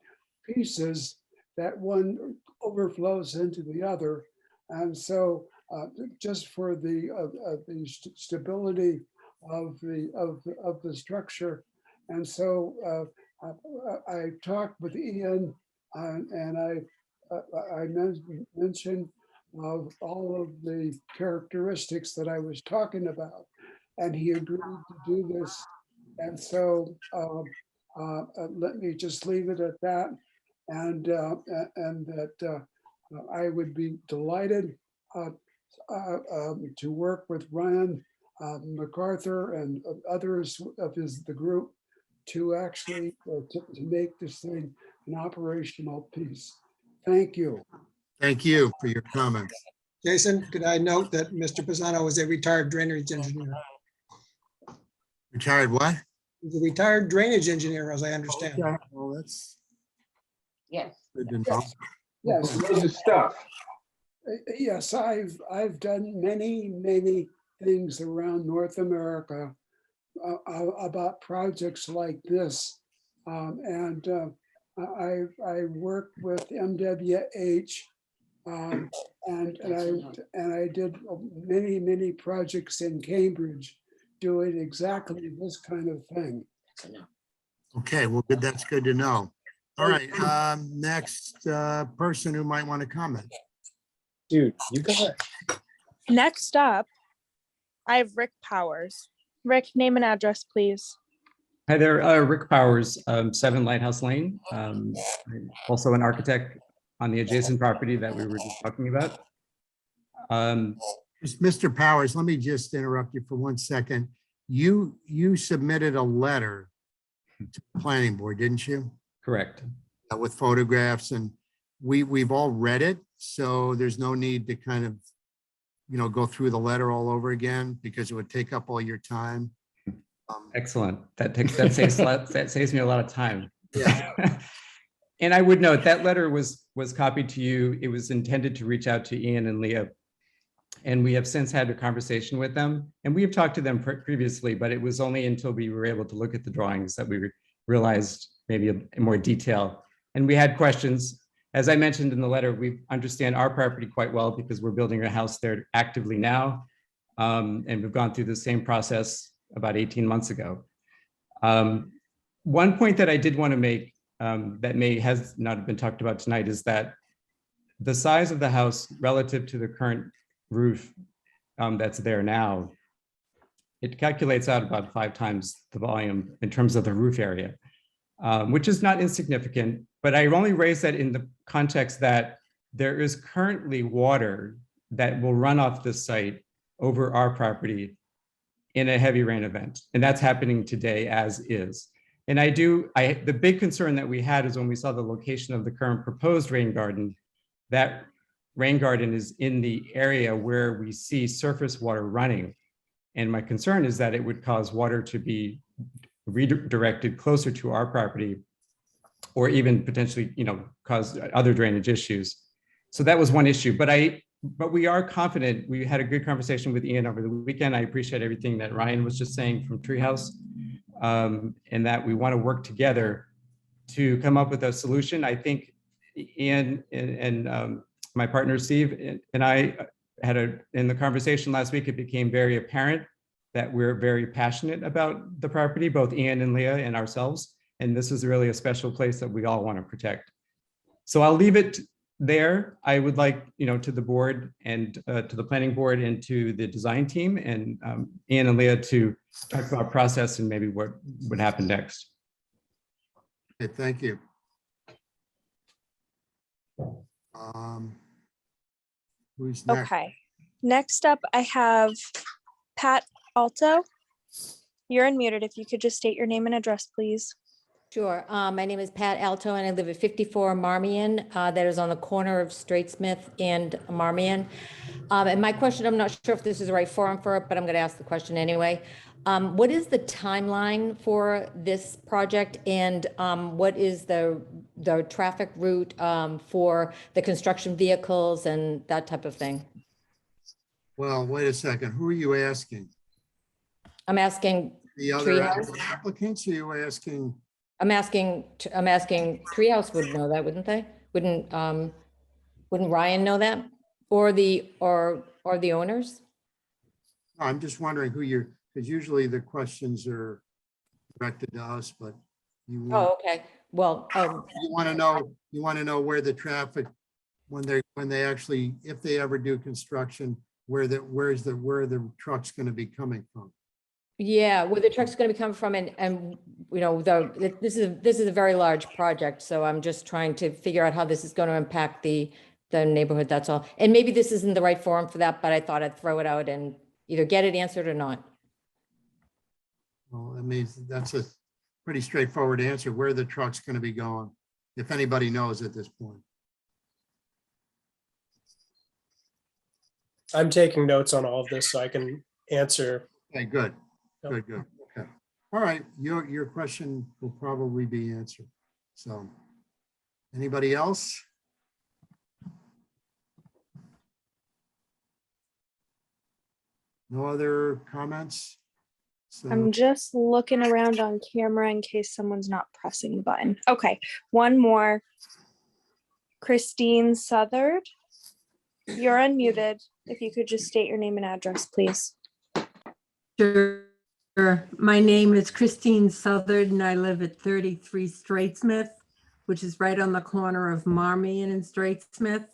pieces, that one overflows into the other. And so just for the stability of the structure. And so I talked with Ian, and I mentioned all of the characteristics that I was talking about, and he agreed to do this. And so let me just leave it at that, and that I would be delighted to work with Ryan MacArthur and others of the group to actually to make this thing an operational piece. Thank you. Thank you for your comments. Jason, could I note that Mr. Pisano is a retired drainage engineer? Retired what? He's a retired drainage engineer, as I understand. Okay, well, that's yes. good to know. Yes, Loads of stuff. yes, I've done many things around North America about projects like this, and I worked with MWH, and I did many projects in Cambridge doing exactly this kind of thing. Okay, well, good. That's good to know. All right, next person who might want to comment. Dude, you got it. Next up, I have Rick Powers. Rick, name and address, please. Hi there, Rick Powers, 7 Lighthouse Lane. I'm also an architect on the adjacent property that we were just talking about. Mr. Powers, let me just interrupt you for 1 second. You submitted a letter to the planning board, didn't you? Correct. With photographs, and we've all read it, so there's no need to kind of, go through the letter all over again because it would take up all your time. Excellent. That saves me a lot of time. Yeah. And I would note that letter was copied to you. It was intended to reach out to Ian and Leah. And we have since had a conversation with them, and we have talked to them previously, but it was only until we were able to look at the drawings that we realized maybe in more detail. And we had questions. As I mentioned in the letter, we understand our property quite well because we're building a house there actively now. And we've gone through the same process about 18 months ago. One point that I did want to make that has not been talked about tonight is that the size of the house relative to the current roof that's there now, it calculates out about 5 times the volume in terms of the roof area, which is not insignificant. But I only raise that in the context that there is currently water that will run off the site over our property in a heavy rain event. And that's happening today as is. And the big concern that we had is when we saw the location of the current proposed rain garden, that rain garden is in the area where we see surface water running. And my concern is that it would cause water to be redirected closer to our property, or even potentially, cause other drainage issues. So that was one issue, but we are confident. We had a good conversation with Ian over the weekend. I appreciate everything that Ryan was just saying from Treehouse, and that we want to work together to come up with a solution. I think Ian and my partner Steve and I had in the conversation last week, it became very apparent that we're very passionate about the property, both Ian and Leah and ourselves. And this is really a special place that we all want to protect. So I'll leave it there. I would like, to the board and to the planning board and to the design team and Ian and Leah to talk about process and maybe what would happen next. Okay, thank you. Who's next? Okay. Next up, I have Pat Alto. You're unmuted. If you could just state your name and address, please. Sure. My name is Pat Alto and I live at 54 Marmion. That is on the corner of Straitsmith and Marmion. And my question, I'm not sure if this is the right forum for it, but I'm going to ask the question anyway. What is the timeline for this project, and what is the traffic route for the construction vehicles and that type of thing? Well, wait a second. Who are you asking? I'm asking The other Treehouse. applicants? Are you asking? I'm asking Treehouse would know that, wouldn't they? Wouldn't Ryan know that, or the owners? I'm just wondering who you're, because usually the questions are directed to us, but you want, Oh, okay. Well, you want to know where the traffic, when they actually, if they ever do construction, where the truck's going to be coming from. yeah, where the truck's going to be coming from, and this is a very large project, so I'm just trying to figure out how this is going to impact the neighborhood. That's all. And maybe this isn't the right forum for that, but I thought I'd throw it out and either get it answered or not. Well, I mean, that's a pretty straightforward answer, where the truck's going to be going, if anybody knows at this point. I'm taking notes on all of this so I can answer. Okay, good, Yep. good. Okay. All right, your question will probably be answered. So, anybody else? No other comments? So, I'm just looking around on camera in case someone's not pressing the button. Okay, one more. Christine Southard. You're unmuted. If you could just state your name and address, please. Sure. My name is Christine Southard and I live at 33 Straitsmith, which is right on the corner of Marmion and Straitsmith.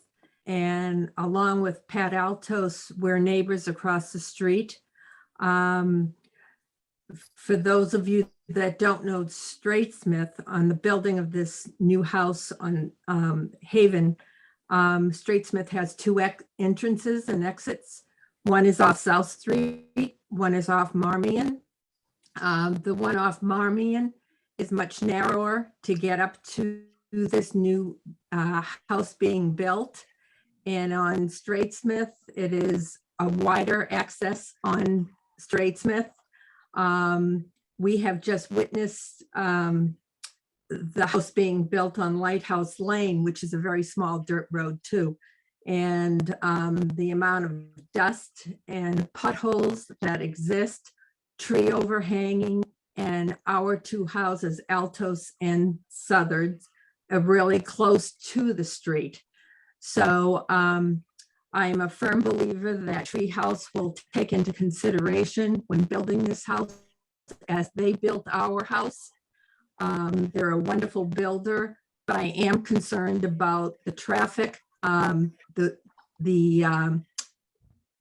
And along with Pat Altos, we're neighbors across the street. For those of you that don't know Straitsmith, on the building of this new house on Haven, Straitsmith has 2 entrances and exits. One is off South Street, one is off Marmion. The one off Marmion is much narrower to get up to this new house being built. And on Straightsmith, it is a wider access on Straightsmith. We have just witnessed the house being built on Lighthouse Lane, which is a very small dirt road too. And the amount of dust and potholes that exist, tree overhanging, and our two houses, Altos and Southard's, are really close to the street. So I'm a firm believer that Tree House will take into consideration when building this house as they built our house. They're a wonderful builder, but I am concerned about the traffic, the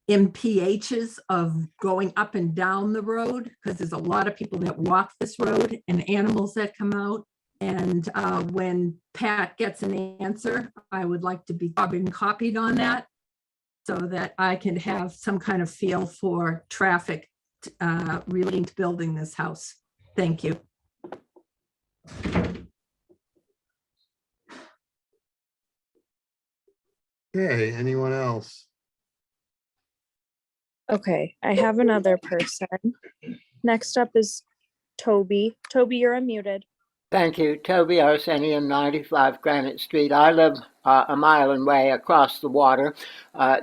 MPHs of going up and down the road, because there's a lot of people that walk this road and animals that come out. And when Pat gets an answer, I would like to be copied on that so that I can have some kind of feel for traffic relating to building this house. Thank you. Okay, anyone else? Okay, I have another person. Next up is Toby. Toby, you're unmuted. Thank you. Toby Arsenian, 95 Granite Street. I live a mile away across the water,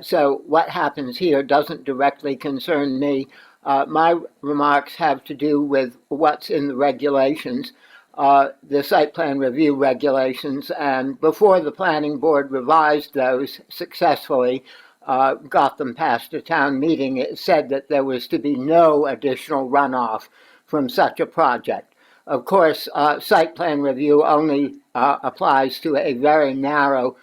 so what happens here doesn't directly concern me. My remarks have to do with what's in the regulations, the site plan review regulations, and before the planning board revised those successfully, got them past a town meeting, it said that there was to be no additional runoff from such a project. Of course, site plan review only applies to a very narrow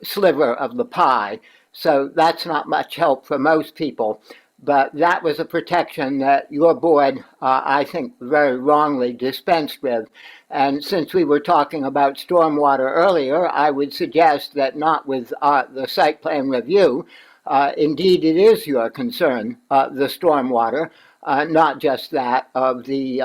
sliver of the pie, so that's not much help for most people. But that was a protection that your board, I think, very wrongly dispensed with. And since we were talking about stormwater earlier, I would suggest that not with the site plan review. Indeed, it is your concern, the stormwater. Not just that of the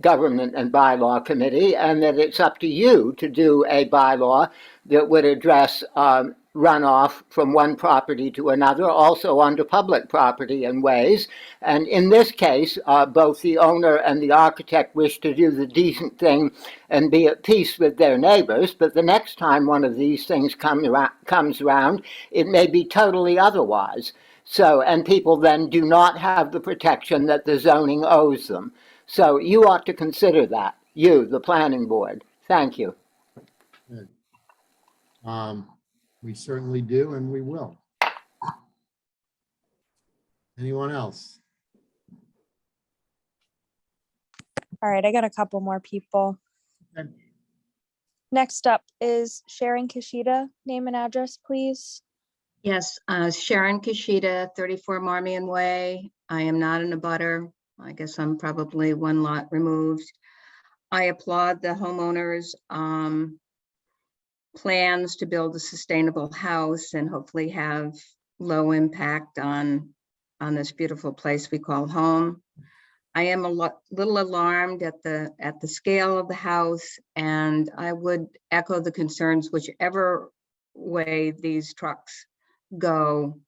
Government and Bylaw Committee, and that it's up to you to do a bylaw that would address runoff from one property to another, also onto public property in ways. And in this case, both the owner and the architect wish to do the decent thing and be at peace with their neighbors, but the next time one of these things comes around, it may be totally otherwise. So, and people then do not have the protection that the zoning owes them. So you ought to consider that, you, the planning board. Thank you. Good. We certainly do, and we will. Anyone else? All right, I got a couple more people. Okay. Next up is Sharon Kishida. Name and address, please. Yes, Sharon Kishida, 34 Marmion Way. I am not in a butter. I guess I'm probably one lot removed. I applaud the homeowners' plans to build a sustainable house and hopefully have low impact on this beautiful place we call home. I am a little alarmed at the scale of the house, and I would echo the concerns whichever way these trucks go.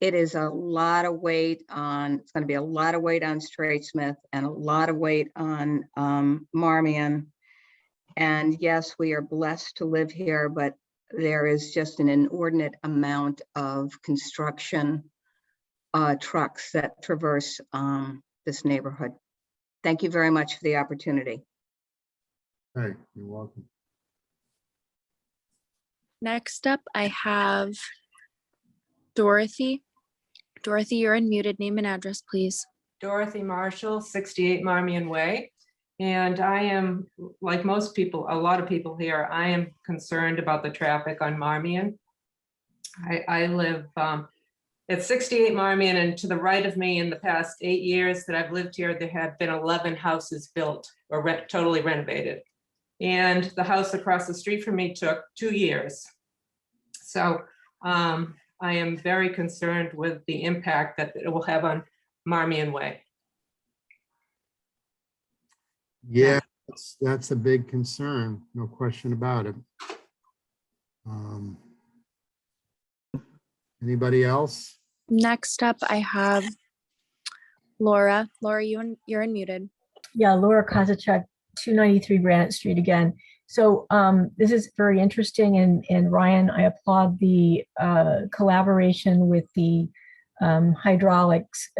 It is a lot of weight on, it's going to be a lot of weight on Straightsmith and a lot of weight on Marmion. And yes, we are blessed to live here, but there is just an inordinate amount of construction trucks that traverse this neighborhood. Thank you very much for the opportunity. Hey, you're welcome. Next up, I have Dorothy. Dorothy, you're unmuted. Name and address, please. Dorothy Marshall, 68 Marmion Way. And I am, like most people, a lot of people here, I am concerned about the traffic on Marmion. I live at 68 Marmion, and to the right of me, in the past 8 years that I've lived here, there have been 11 houses built or totally renovated. And the house across the street from me took 2 years. So I am very concerned with the impact that it will have on Marmion Way. Yeah, That's a big concern, no question about it. Anybody else? Next up, I have Laura. Laura, you're unmuted. Yeah, Laura Kozacek, 293 Granite Street again. So this is very interesting, and Ryan, I applaud the collaboration with the hydraulics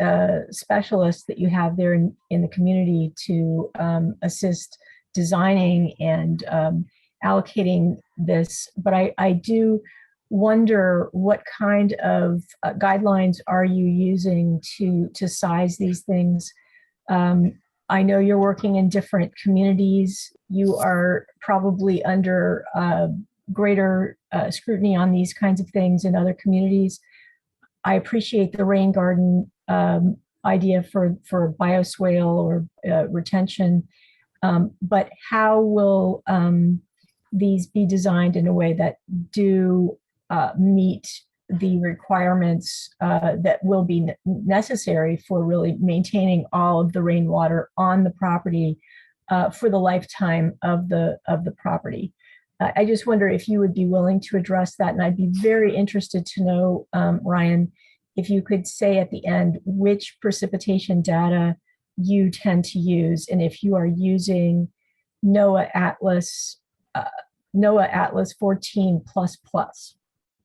specialists that you have there in the community to assist designing and allocating this. But I do wonder what kind of guidelines are you using to size these things? I know you're working in different communities. You are probably under greater scrutiny on these kinds of things in other communities. I appreciate the rain garden idea for bioswale or retention, but how will these be designed in a way that do meet the requirements that will be necessary for really maintaining all of the rainwater on the property for the lifetime of the property? I just wonder if you would be willing to address that, and I'd be very interested to know, Ryan, if you could say at the end which precipitation data you tend to use, and if you are using NOAA Atlas 14++.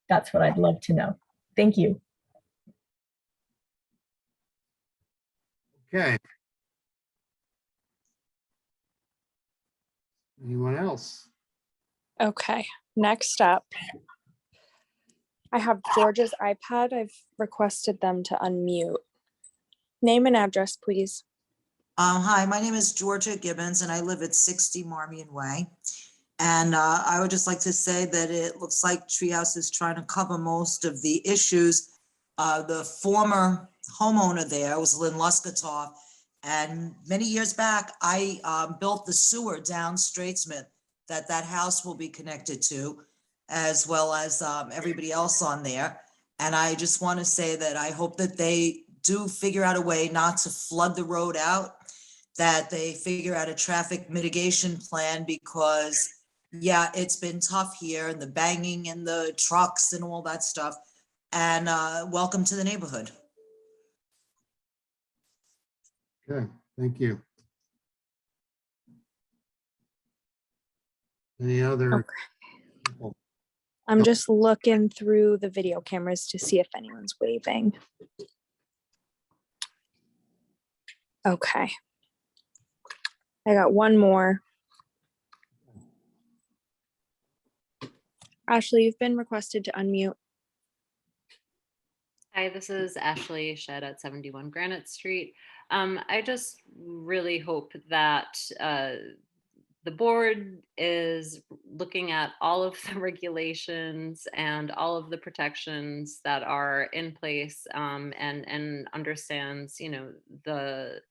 That's what I'd love to know. Thank you. Okay. Anyone else? Okay, next up, I have George's iPad. I've requested them to unmute. Name and address, please. Hi, my name is Georgia Gibbons and I live at 60 Marmion Way. And I would just like to say that it looks like Treehouse is trying to cover most of the issues. The former homeowner there was Lynn Luskatoff. And many years back, I built the sewer down Straitsmith that house will be connected to, as well as everybody else on there. And I just want to say that I hope that they do figure out a way not to flood the road out, that they figure out a traffic mitigation plan, because yeah, it's been tough here, and the banging and the trucks and all that stuff. And welcome to the neighborhood. Okay, thank you. Any other? people? I'm just looking through the video cameras to see if anyone's waving. Okay. I got one more. Ashley, you've been requested to unmute. Hi, this is Ashley Shed at 71 Granite Street. I just really hope that the board is looking at all of the regulations and all of the protections that are in place, and understands, you know, the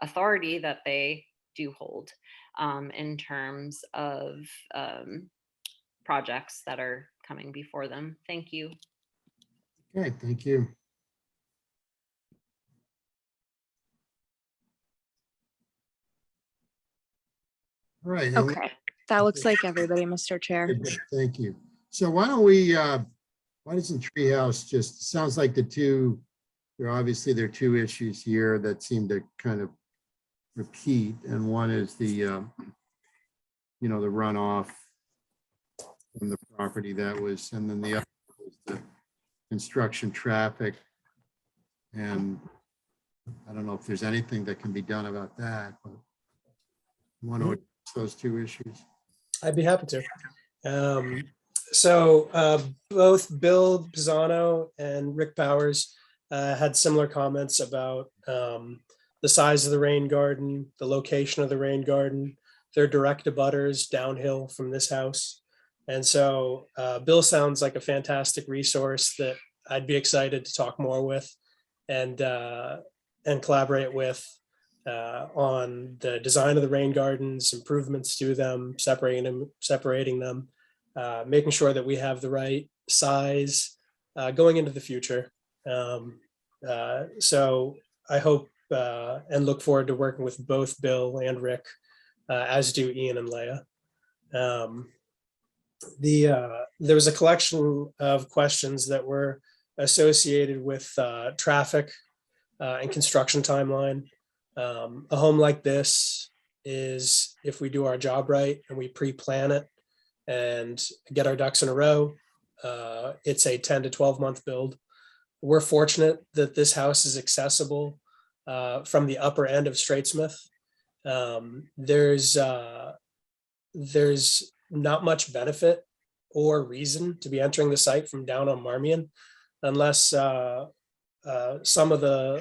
authority that they do hold in terms of projects that are coming before them. Thank you. Okay, thank you. All right. Okay, that looks like everybody, Mr. Chair. Thank you. So why don't we, why doesn't Treehouse just, sounds like the two, there are two issues here that seem to kind of repeat. And one is the, you know, the runoff from the property that was, and then the other was the construction traffic. And I don't know if there's anything that can be done about that, but one of those two issues. I'd be happy to. So both Bill Pisano and Rick Powers had similar comments about the size of the rain garden, the location of the rain garden, their direct abutters downhill from this house. And so Bill sounds like a fantastic resource that I'd be excited to talk more with and collaborate with on the design of the rain gardens, improvements to them, separating them, making sure that we have the right size going into the future. So I hope and look forward to working with both Bill and Rick, as do Ian and Leah. There was a collection of questions that were associated with traffic and construction timeline. A home like this is, if we do our job right and we pre-plan it and get our ducks in a row, it's a 10 to 12 month build. We're fortunate that this house is accessible from the upper end of Straitsmith. There's not much benefit or reason to be entering the site from down on Marmion, unless some of the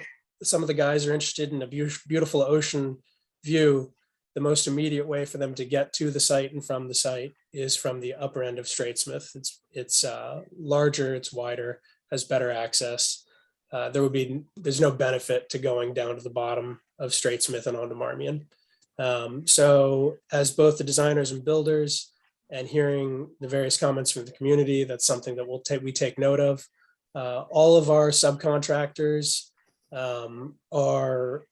guys are interested in a beautiful ocean view. The most immediate way for them to get to the site and from the site is from the upper end of Straitsmith. It's larger, it's wider, has better access. There's no benefit to going down to the bottom of Straitsmith and onto Marmion. So as both the designers and builders, and hearing the various comments from the community, that's something that we take note of. All of our subcontractors are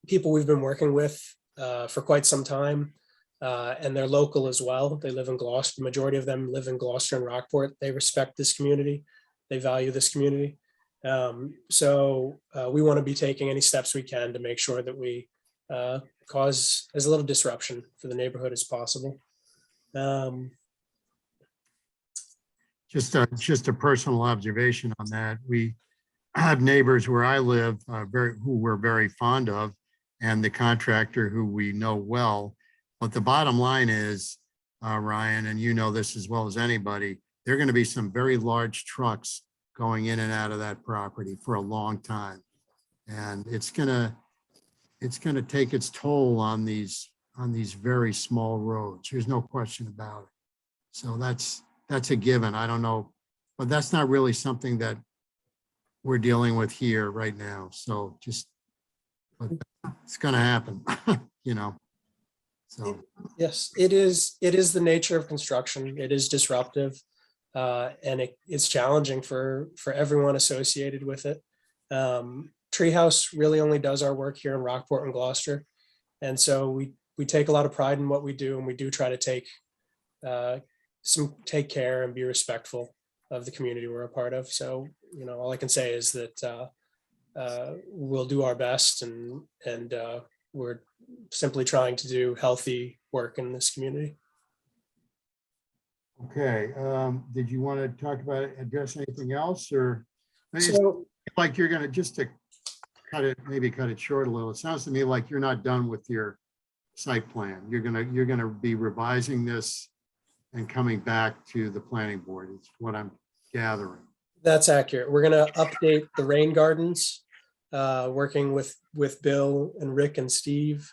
people we've been working with for quite some time, and they're local as well. They live in Gloucester. The majority of them live in Gloucester and Rockport. They respect this community. They value this community. So we want to be taking any steps we can to make sure that we cause as little disruption for the neighborhood as possible. Just a personal observation on that. We have neighbors where I live who we're very fond of, and the contractor who we know well. But the bottom line is, Ryan, and you know this as well as anybody, there are going to be some very large trucks going in and out of that property for a long time. And it's going to take its toll on these very small roads. There's no question about it. So that's a given. I don't know, but that's not really something that we're dealing with here right now. So but it's going to happen, you know. So yes, it is the nature of construction. It is disruptive, and it's challenging for everyone associated with it. Treehouse really only does our work here in Rockport and Gloucester, and so we take a lot of pride in what we do, and we do try to take care and be respectful of the community we're a part of. So, you know, all I can say is that we'll do our best, and we're simply trying to do healthy work in this community. okay, did you want to address anything else, or So, like you're gonna, just to cut it short a little, it sounds to me like you're not done with your site plan. You're gonna be revising this and coming back to the planning board. It's what I'm gathering. that's accurate. We're going to update the rain gardens, working with Bill and Rick and Steve.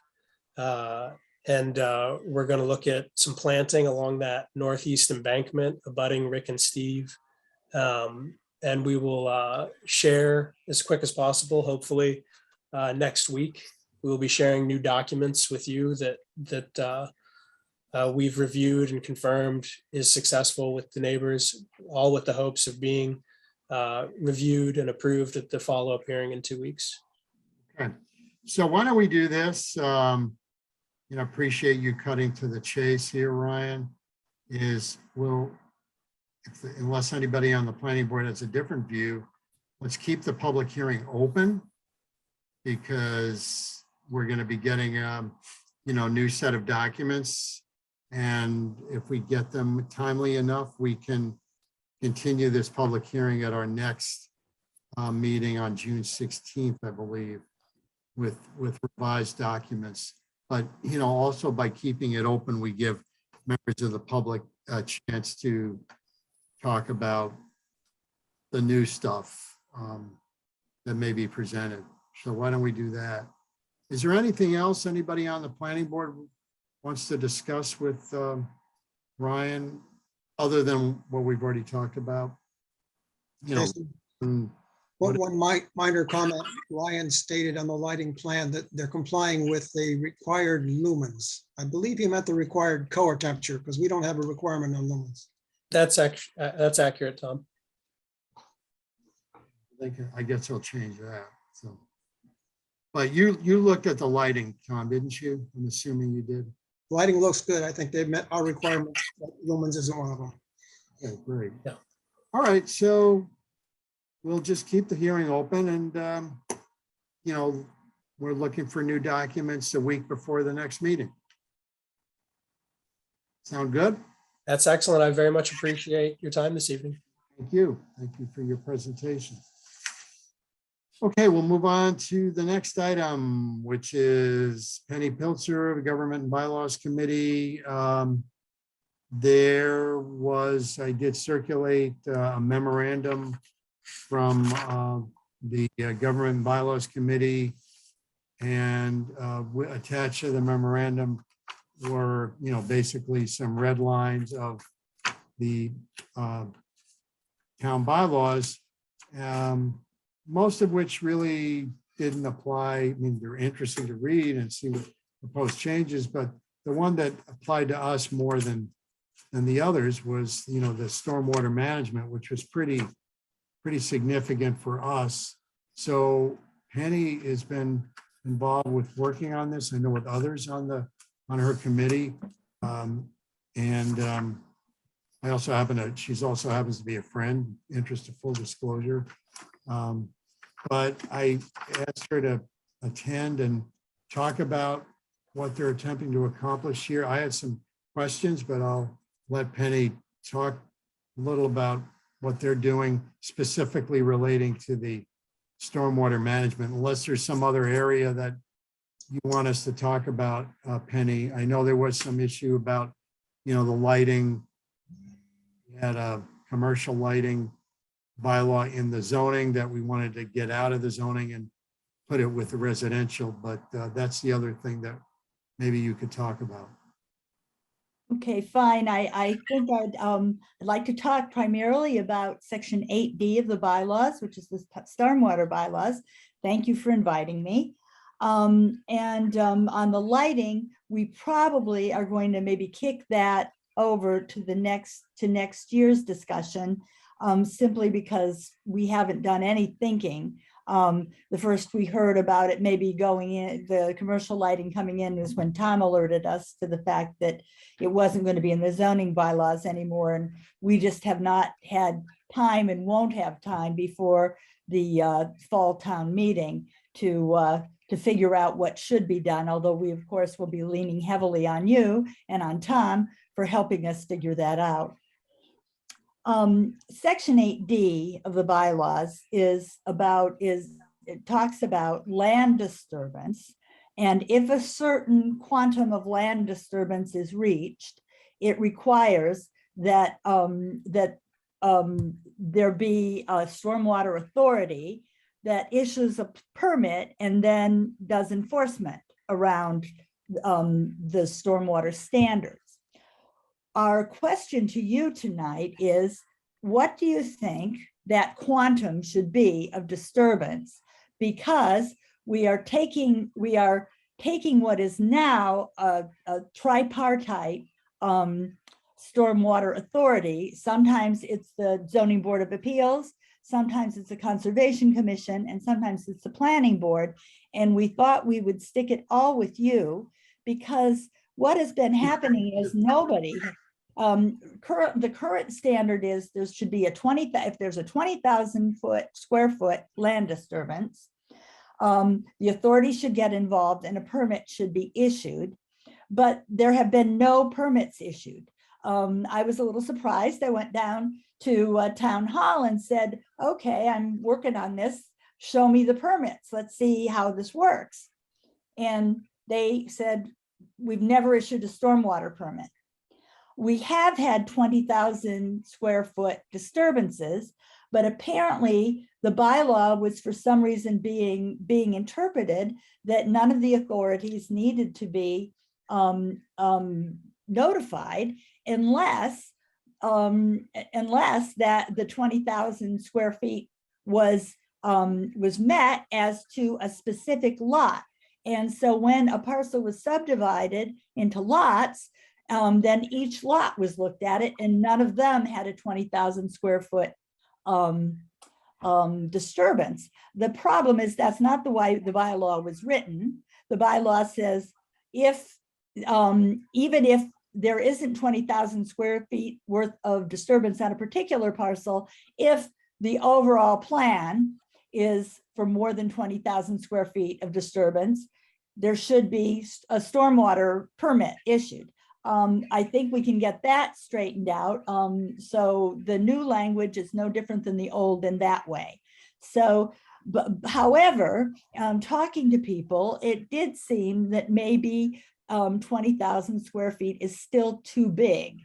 And we're going to look at some planting along that northeast embankment abutting Rick and Steve. And we will share as quick as possible, hopefully next week. We will be sharing new documents with you that we've reviewed and confirmed is successful with the neighbors, all with the hopes of being reviewed and approved at the follow-up hearing in 2 weeks. Okay, so why don't we do this? Appreciate you cutting to the chase here, Ryan. Unless anybody on the planning board has a different view, let's keep the public hearing open, because we're going to be getting new set of documents. And if we get them timely enough, we can continue this public hearing at our next meeting on June 16th, I believe, with revised documents. But, also by keeping it open, we give members of the public a chance to talk about the new stuff that may be presented. So why don't we do that? Is there anything else anybody on the planning board wants to discuss with Ryan, other than what we've already talked about? One minor comment, Ryan stated on the lighting plan that they're complying with the required lumens. I believe he meant the required color temperature, because we don't have a requirement on lumens. That's accurate, Tom. I guess I'll change that. So, But you looked at the lighting, Tom, didn't you? I'm assuming you did. Lighting looks good. I think they've met our requirements. but Lumens isn't one of them. Okay, great. Yeah. All right, so we'll just keep the hearing open and, you know, we're looking for new documents a week before the next meeting. Sound good? That's excellent. I very much appreciate your time this evening. Thank you. Thank you for your presentation. Okay, we'll move on to the next item, which is Penny Pilzer, the Government and Bylaws Committee. There was, I did circulate a memorandum from the Government and Bylaws Committee, and attached to the memorandum were, you know, basically some red lines of the town bylaws, most of which really didn't apply. I mean, they're interesting to read and see what proposed changes, but the one that applied to us more than the others was, you know, the stormwater management, which was pretty significant for us. So Penny has been involved with working on this. I know with others on her committee. I also she's also happens to be a friend, interest of full disclosure. But I asked her to attend and talk about what they're attempting to accomplish here. I had some questions, but I'll let Penny talk a little about what they're doing specifically relating to the stormwater management, unless there's some other area that you want us to talk about, Penny. I know there was some issue about, you know, the lighting. We had a commercial lighting bylaw in the zoning that we wanted to get out of the zoning and put it with the residential, but that's the other thing that maybe you could talk about. Okay, fine. I think I'd like to talk primarily about section 8D of the bylaws, which is the stormwater bylaws. Thank you for inviting me. On the lighting, we probably are going to maybe kick that over to next year's discussion, simply because we haven't done any thinking. The first we heard about it maybe going in, the commercial lighting coming in, was when Tom alerted us to the fact that it wasn't going to be in the zoning bylaws anymore. And we just have not had time and won't have time before the fall town meeting to figure out what should be done. Although we, of course, will be leaning heavily on you and on Tom for helping us figure that out. Section 8D of the bylaws it talks about land disturbance. And if a certain quantum of land disturbance is reached, it requires that, there be a stormwater authority that issues a permit and then does enforcement around the stormwater standards. Our question to you tonight is, what do you think that quantum should be of disturbance? Because we are taking what is now a tripartite stormwater authority. Sometimes it's the Zoning Board of Appeals, sometimes it's the Conservation Commission, and sometimes it's the Planning Board. And we thought we would stick it all with you, because what has been happening is nobody, the current standard is there should be if there's a 20,000 square foot land disturbance, the authority should get involved and a permit should be issued, but there have been no permits issued. I was a little surprised. I went down to town hall and said, okay, I'm working on this. Show me the permits. Let's see how this works. And they said, we've never issued a stormwater permit. We have had 20,000 square foot disturbances, but apparently the bylaw was for some reason being interpreted that none of the authorities needed to be notified unless that the 20,000 square feet was met as to a specific lot. And so when a parcel was subdivided into lots, then each lot was looked at it, and none of them had a 20,000 square foot disturbance. The problem is that's not the way the bylaw was written. The bylaw says if, even if there isn't 20,000 square feet worth of disturbance on a particular parcel, if the overall plan is for more than 20,000 square feet of disturbance, there should be a stormwater permit issued. I think we can get that straightened out. So the new language is no different than the old in that way. So, but however, talking to people, it did seem that maybe 20,000 square feet is still too big.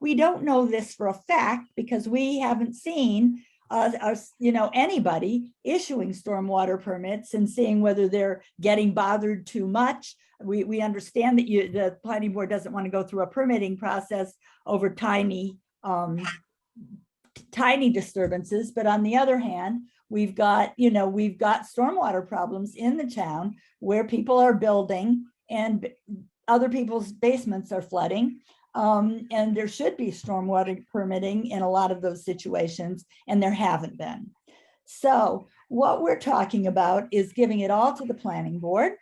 We don't know this for a fact because we haven't seen anybody issuing stormwater permits and seeing whether they're getting bothered too much. We understand that the planning board doesn't want to go through a permitting process over tiny disturbances, but on the other hand, we've got stormwater problems in the town where people are building and other people's basements are flooding. And there should be stormwater permitting in a lot of those situations, and there haven't been. So what we're talking about is giving it all to the planning board.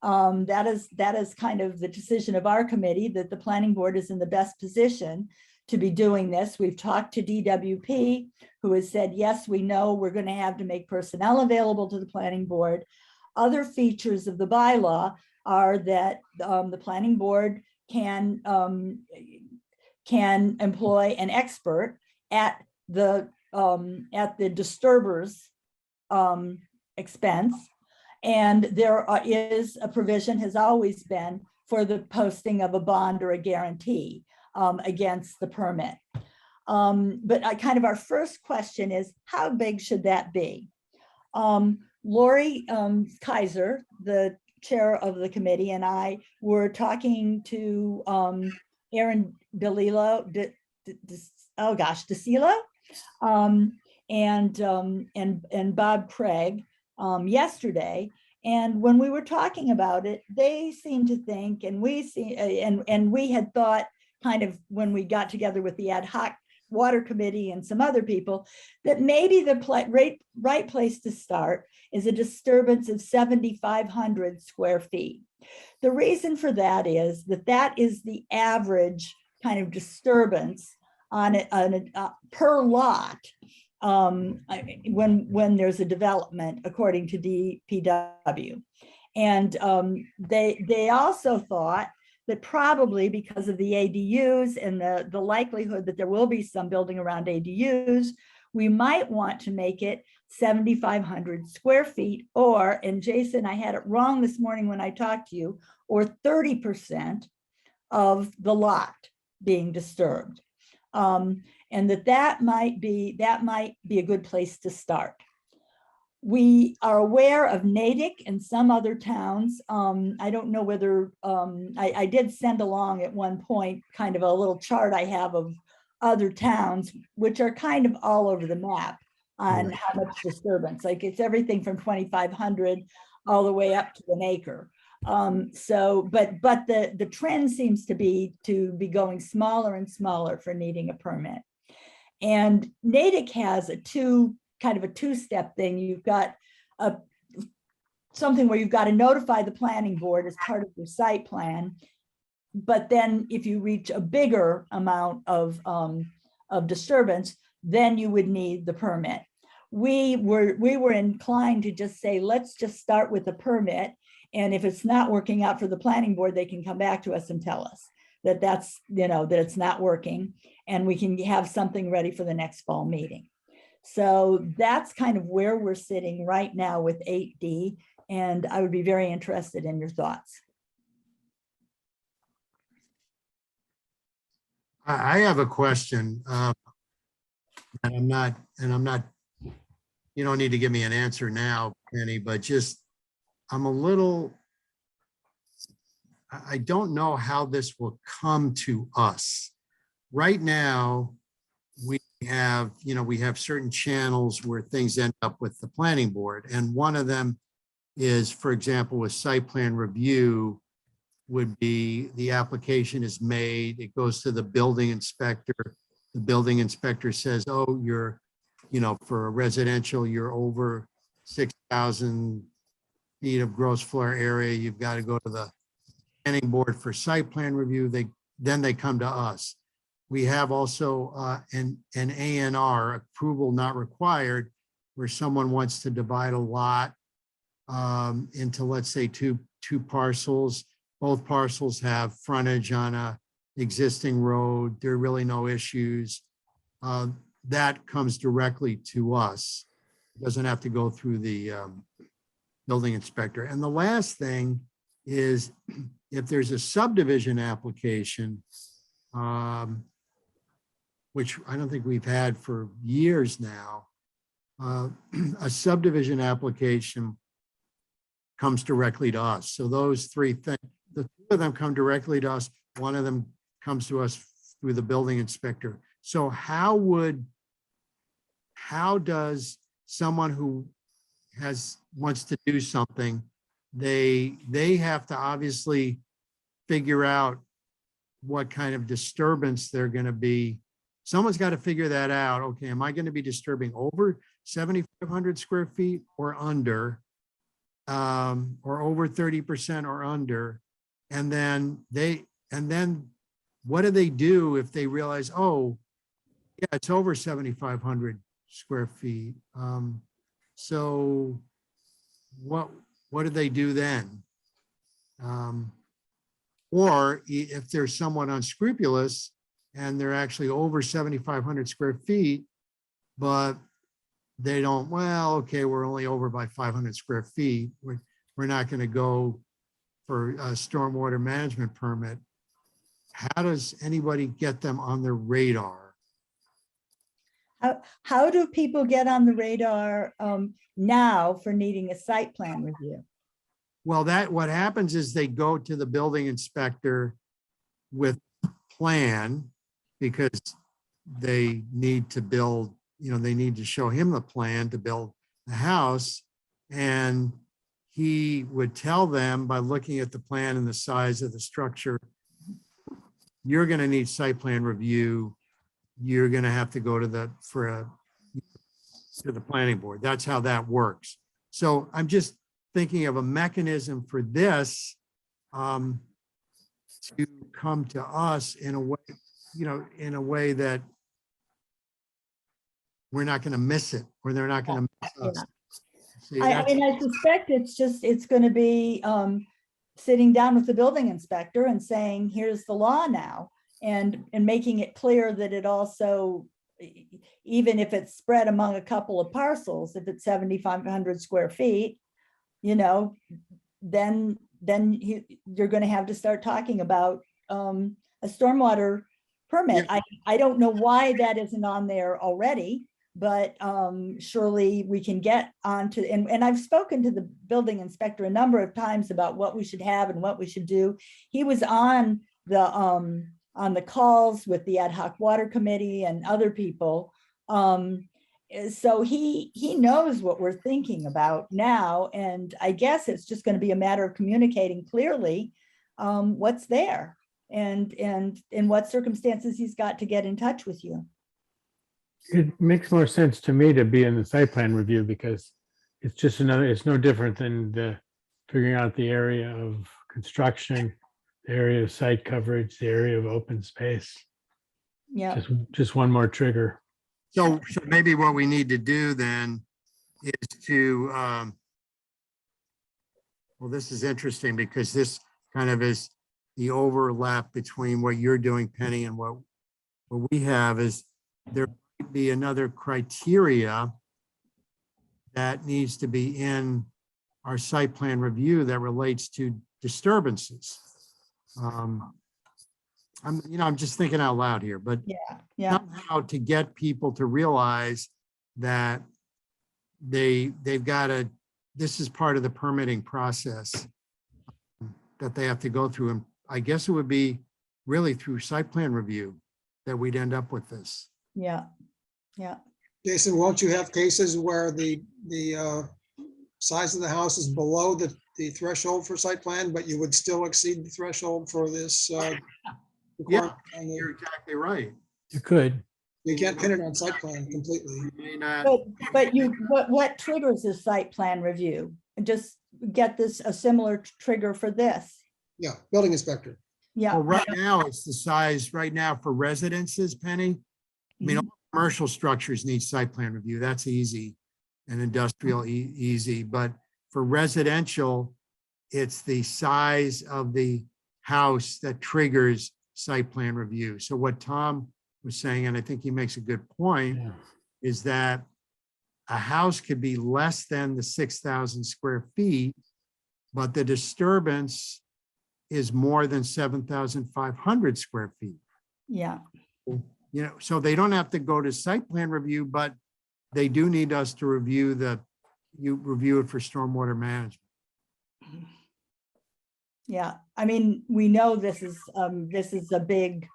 That is kind of the decision of our committee, that the planning board is in the best position to be doing this. We've talked to DWP, who has said, yes, we know we're going to have to make personnel available to the planning board. Other features of the bylaw are that the planning board can employ an expert at the disturber's expense. And there is a provision, has always been, for the posting of a bond or a guarantee against the permit. But kind of our first question is, how big should that be? Lori Kaiser, the chair of the committee, and I were talking to Aaron DeCillo, and Bob Craig yesterday. And when we were talking about it, they seemed to think, and we had thought, kind of when we got together with the ad hoc water committee and some other people, that maybe the right place to start is a disturbance of 7,500 square feet. The reason for that is that is the average kind of disturbance on per lot when there's a development, according to DPW. And they also thought that probably because of the ADUs and the likelihood that there will be some building around ADUs, we might want to make it 7,500 square feet, or, and Jason, I had it wrong this morning when I talked to you, or 30% of the lot being disturbed. And that might be a good place to start. We are aware of Natick and some other towns. I don't know whether, I did send along at one point kind of a little chart I have of other towns, which are kind of all over the map on how much disturbance. Like it's everything from 2,500 all the way up to an acre. So, but the trend seems to be going smaller and smaller for needing a permit. And Natick has kind of a two-step thing. You've got something where you've got to notify the planning board as part of your site plan. But then if you reach a bigger amount of disturbance, then you would need the permit. We were inclined to just say, let's just start with the permit. And if it's not working out for the planning board, they can come back to us and tell us that that it's not working, and we can have something ready for the next fall meeting. So that's kind of where we're sitting right now with 8D, and I would be very interested in your thoughts. I have a question. And I'm not, you don't need to give me an answer now, Penny, but just, I don't know how this will come to us. Right now, we have certain channels where things end up with the planning board. And one of them is, for example, with site plan review, would be the application is made, it goes to the building inspector. The building inspector says, oh, your you know, for a residential, you're over 6,000 feet of gross floor area, you've got to go to the planning board for site plan review. Then they come to us. We have also an ANR, approval not required, where someone wants to divide a lot into, let's say, two parcels. Both parcels have frontage on a existing road. There are really no issues. That comes directly to us. It doesn't have to go through the building inspector. And the last thing is if there's a subdivision application, which I don't think we've had for years now, a subdivision application comes directly to us. So those three things, the two of them come directly to us. One of them comes to us through the building inspector. So how does someone who wants to do something, they have to obviously figure out what kind of disturbance they're going to be. Someone's got to figure that out. Okay, am I going to be disturbing over 7,500 square feet or under, or over 30% or under? And then what do they do if they realize, oh, yeah, it's over 7,500 square feet? So what do they do then? Or if there's someone unscrupulous and they're actually over 7,500 square feet, but they don't, well, okay, we're only over by 500 square feet. We're not going to go for a stormwater management permit. How does anybody get them on their radar? How do people get on the radar now for needing a site plan review? Well, what happens is they go to the building inspector with plan because they need to build, they need to show him the plan to build the house. And he would tell them by looking at the plan and the size of the structure, you're going to need site plan review. You're going to have to go to the planning board. That's how that works. So I'm just thinking of a mechanism for this to come to us in a way, in a way that we're not going to miss it, or they're not going to miss us. See, I mean, I suspect it's going to be sitting down with the building inspector and saying, here's the law now, and making it clear that it also, even if it's spread among a couple of parcels, if it's 7,500 square feet, then you're going to have to start talking about a stormwater permit. I don't know why that isn't on there already, but surely we can get onto, and I've spoken to the building inspector a number of times about what we should have and what we should do. He was on the calls with the ad hoc water committee and other people. So he knows what we're thinking about now. And I guess it's just going to be a matter of communicating clearly what's there and in what circumstances he's got to get in touch with you. It makes more sense to me to be in the site plan review because it's just it's no different than figuring out the area of construction, the area of site coverage, the area of open space. Yeah. Just one more trigger. So maybe what we need to do then is to, well, this is interesting because this kind of is the overlap between what you're doing, Penny, and what we have is there might be another criteria that needs to be in our site plan review that relates to disturbances. I'm just thinking out loud here, but somehow to get people to realize that they've got to, this is part of the permitting process that they have to go through. And I guess it would be really through site plan review that we'd end up with this. Yeah. Jason, won't you have cases where the size of the house is below the threshold for site plan, but you would still exceed the threshold for this? Yeah, you're exactly right. You could. You can't pin it on site plan completely. You may not, But what triggers a site plan review? And just get this, a similar trigger for this. Yeah, building inspector. Yeah. well, right now, it's the size, right now for residences, Penny. I mean, all commercial structures need site plan review. That's easy. And industrial easy, but for residential, it's the size of the house that triggers site plan review. So what Tom was saying, and I think he makes a good point, Yeah. is that a house could be less than the 6,000 square feet, but the disturbance is more than 7,500 square feet. Yeah. You know, so they don't have to go to site plan review, but they do need us to review it for stormwater management. Yeah, I mean, we know this is a big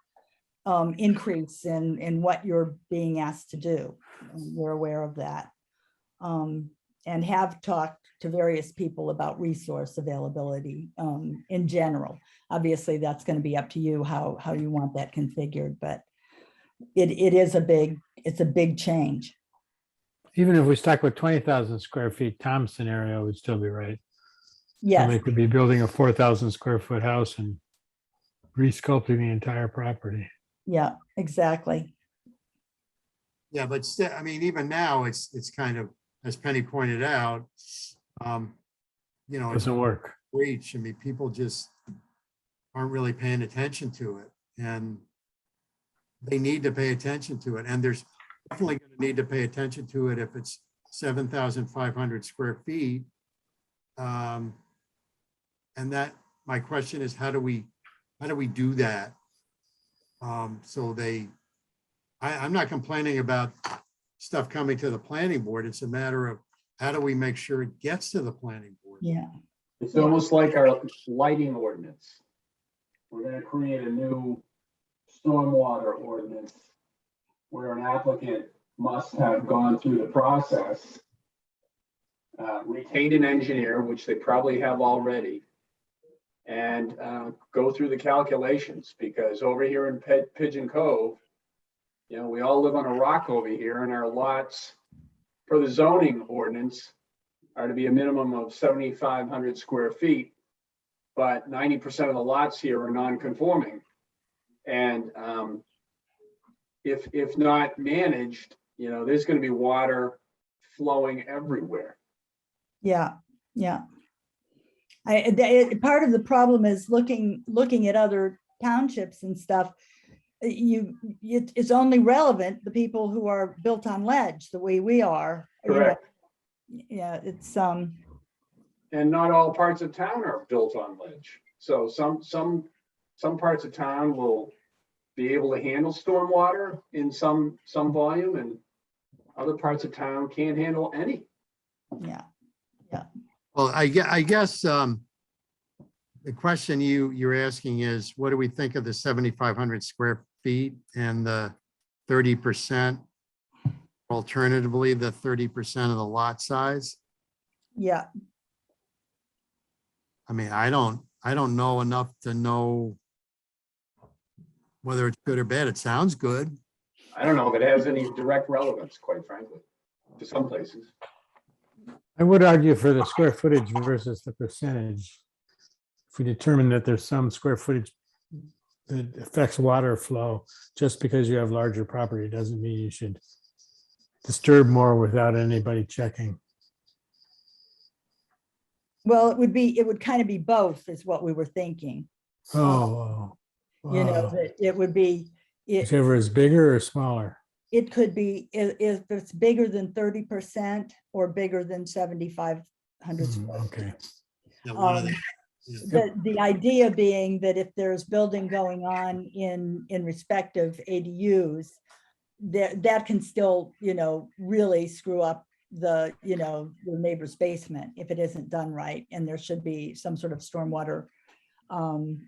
increase in what you're being asked to do. We're aware of that. And have talked to various people about resource availability in general. Obviously, that's going to be up to you how you want that configured, but it's a big change. Even if we stuck with 20,000 square feet, Tom's scenario would still be right. Yes. Somebody could be building a 4,000 square foot house and resculpting the entire property. Yeah, exactly. Yeah, but still, I mean, even now, it's kind of, as Penny pointed out, you know, it's Doesn't work. reach. I mean, people just aren't really paying attention to it, and they need to pay attention to it. And there's definitely going to need to pay attention to it if it's 7,500 square feet. And that, my question is, how do we do that? So I'm not complaining about stuff coming to the planning board. It's a matter of how do we make sure it gets to the planning board? Yeah. It's almost like our lighting ordinance. We're gonna create a new stormwater ordinance where an applicant must have gone through the process, retain an engineer, which they probably have already, and go through the calculations, because over here in Pigeon Cove, you know, we all live on a rock over here, and our lots for the zoning ordinance are to be a minimum of 7,500 square feet, but 90% of the lots here are non-conforming. And if not managed, you know, there's going to be water flowing everywhere. Yeah, yeah. Part of the problem is looking at other townships and stuff. It's only relevant the people who are built on ledge the way we are. Correct. Yeah, it's And not all parts of town are built on ledge. So some parts of town will be able to handle stormwater in some volume, and other parts of town can't handle any. Yeah. Well, I guess the question you're asking is, what do we think of the 7,500 square feet and the 30%? Alternatively, the 30% of the lot size? Yeah. I mean, I don't know enough to know whether it's good or bad. It sounds good. I don't know if it has any direct relevance, quite frankly, to some places. I would argue for the square footage versus the percentage. If we determine that there's some square footage that affects water flow, just because you have larger property doesn't mean you should disturb more without anybody checking. Well, it would kind of be both is what we were thinking. Oh, You know, that it would be. Whichever is bigger or smaller. It could be, if it's bigger than 30% or bigger than 7,500 square. Okay. The idea being that if there's building going on in respective ADUs, that can still, you know, really screw up the neighbor's basement if it isn't done right, and there should be some sort of stormwater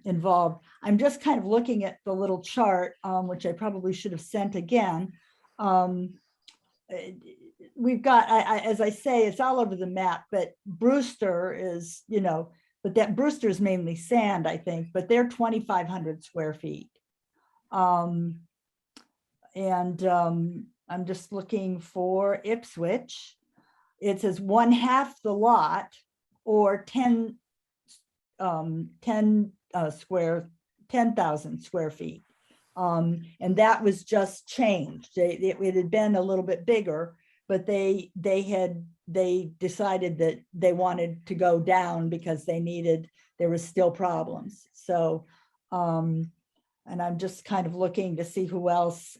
involved. I'm just kind of looking at the little chart, which I probably should have sent again. We've got, as I say, it's all over the map, but Brewster is, you know, but that Brewster is mainly sand, I think, but they're 2,500 square feet. And I'm just looking for Ipswich. It says 1/2 the lot or 10,000 square feet. And that was just changed. It had been a little bit bigger, but they decided that they wanted to go down because there was still problems. So, and I'm just kind of looking to see who else.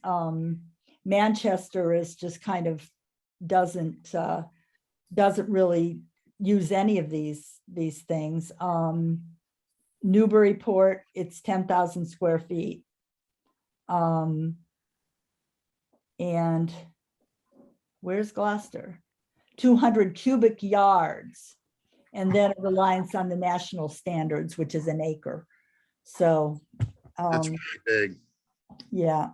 Manchester is just kind of doesn't really use any of these things. Newburyport, it's 10,000 square feet. And where's Gloucester? 200 cubic yards. And then it relies on the national standards, which is an acre. So, That's pretty big. yeah.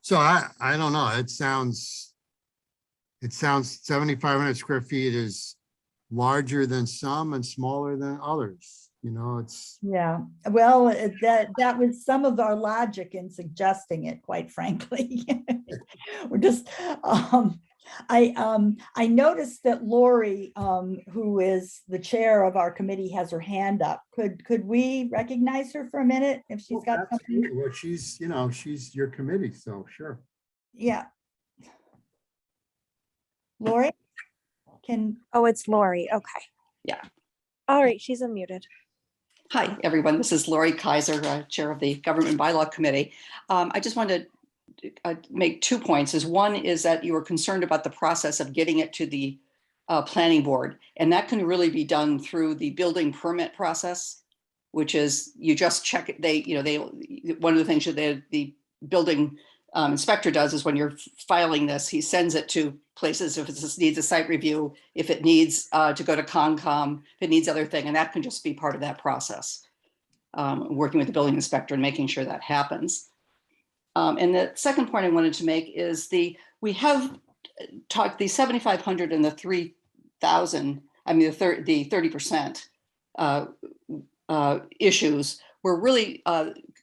So I don't know. It sounds 7,500 square feet is larger than some and smaller than others. You know, it's. Yeah, well, that was some of our logic in suggesting it, quite frankly. We're just, I noticed that Lori, who is the chair of our committee, has her hand up. Could we recognize her for a minute if she's got something? Well, she's your committee, so sure. Yeah. Lori? Oh, it's Lori. Okay. Yeah. All right, she's unmuted. Hi, everyone. This is Lori Kaiser, Chair of the Government Bylaw Committee. I just wanted to make 2 points. One is that you were concerned about the process of getting it to the Planning Board, and that can really be done through the building permit process, which is you just check it. One of the things that the building inspector does is when you're filing this, he sends it to places if it needs a site review, if it needs to go to Concom, if it needs other thing, and that can just be part of that process. Working with the building inspector and making sure that happens. And the second point I wanted to make is we have talked the 7,500 and the 3,000. I mean the 30% issues were really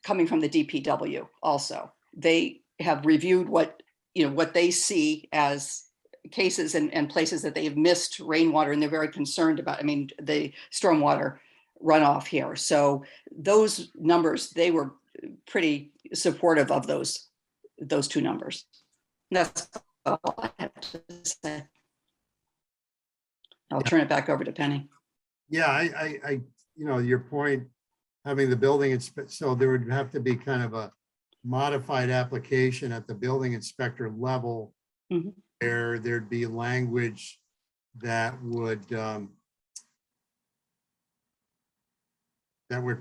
coming from the DPW. Also, they have reviewed what they see as cases and places that they have missed rainwater, and they're very concerned about, the stormwater runoff here. So those numbers, they were pretty supportive of those 2 numbers. And that's all I have to say. I'll turn it back over to Penny. Yeah, I your point, having the building, so there would have to be kind of a modified application at the building inspector level, where there'd be language that would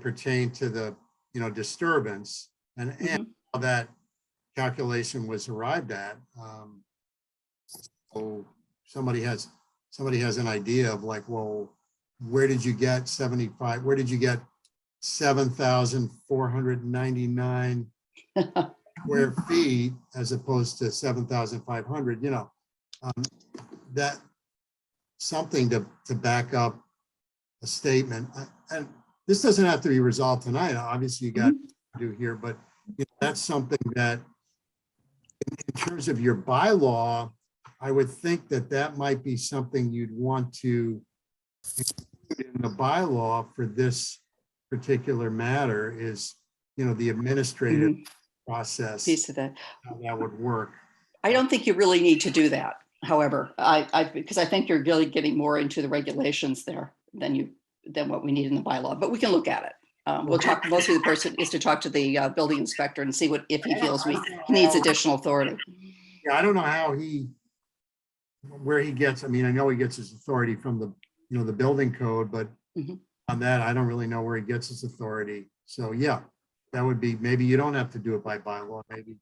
pertain to the disturbance and how that calculation was arrived at. So somebody has an idea of like, well, where did you get 75? Where did you get 7,499 square feet as opposed to 7,500? That something to back up a statement. And this doesn't have to be resolved tonight. Obviously, you got to do here, but that's something that, in terms of your bylaw, I would think that might be something you'd want to include in the bylaw for this particular matter. Is the administrative process, piece of that, how that would work. I don't think you really need to do that. However, because I think you're really getting more into the regulations there than what we need in the bylaw, but we can look at it. We'll talk, mostly the person is to talk to the building inspector and see if he feels he needs additional authority. Yeah, I don't know where he gets, I know he gets his authority from the building code, but on that, I don't really know where he gets his authority. So yeah, that would be, maybe you don't have to do it by bylaw, maybe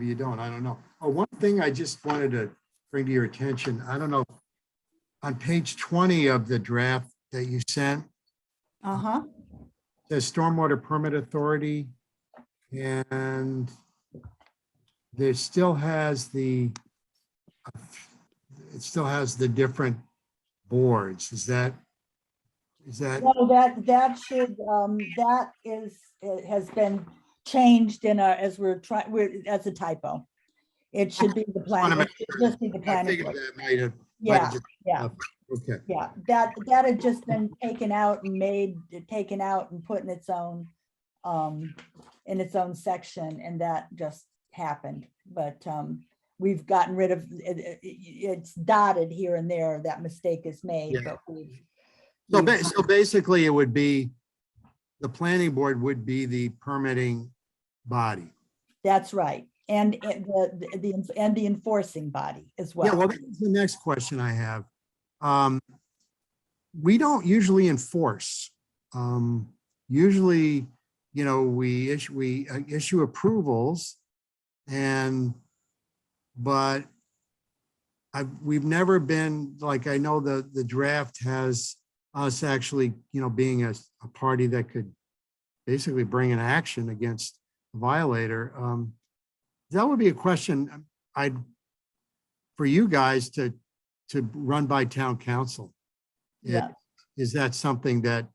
you don't, I don't know. Oh, one thing I just wanted to bring to your attention, I don't know, on page 20 of the draft that you sent, the Stormwater Permit Authority, and there still has the different boards. Is that? No, that should, it has been changed as as a typo. It should be the Wanna plan, make it should sure. just be the I planning figured board. that might have. Yeah, yeah, Okay. yeah, that had just been taken out and put in its own section, and that just happened. But we've gotten rid of it's dotted here and there, that mistake is made, Yeah. but So basically, it would be, the planning board would be the permitting body. that's right. And the enforcing body as well. Yeah, well, that's the next question I have. We don't usually enforce. Usually, we issue approvals, but we've never been, like, I know the draft has us actually, being a party that could basically bring an action against a violator. That would be a question for you guys to run by town council. Yeah. Is that something that,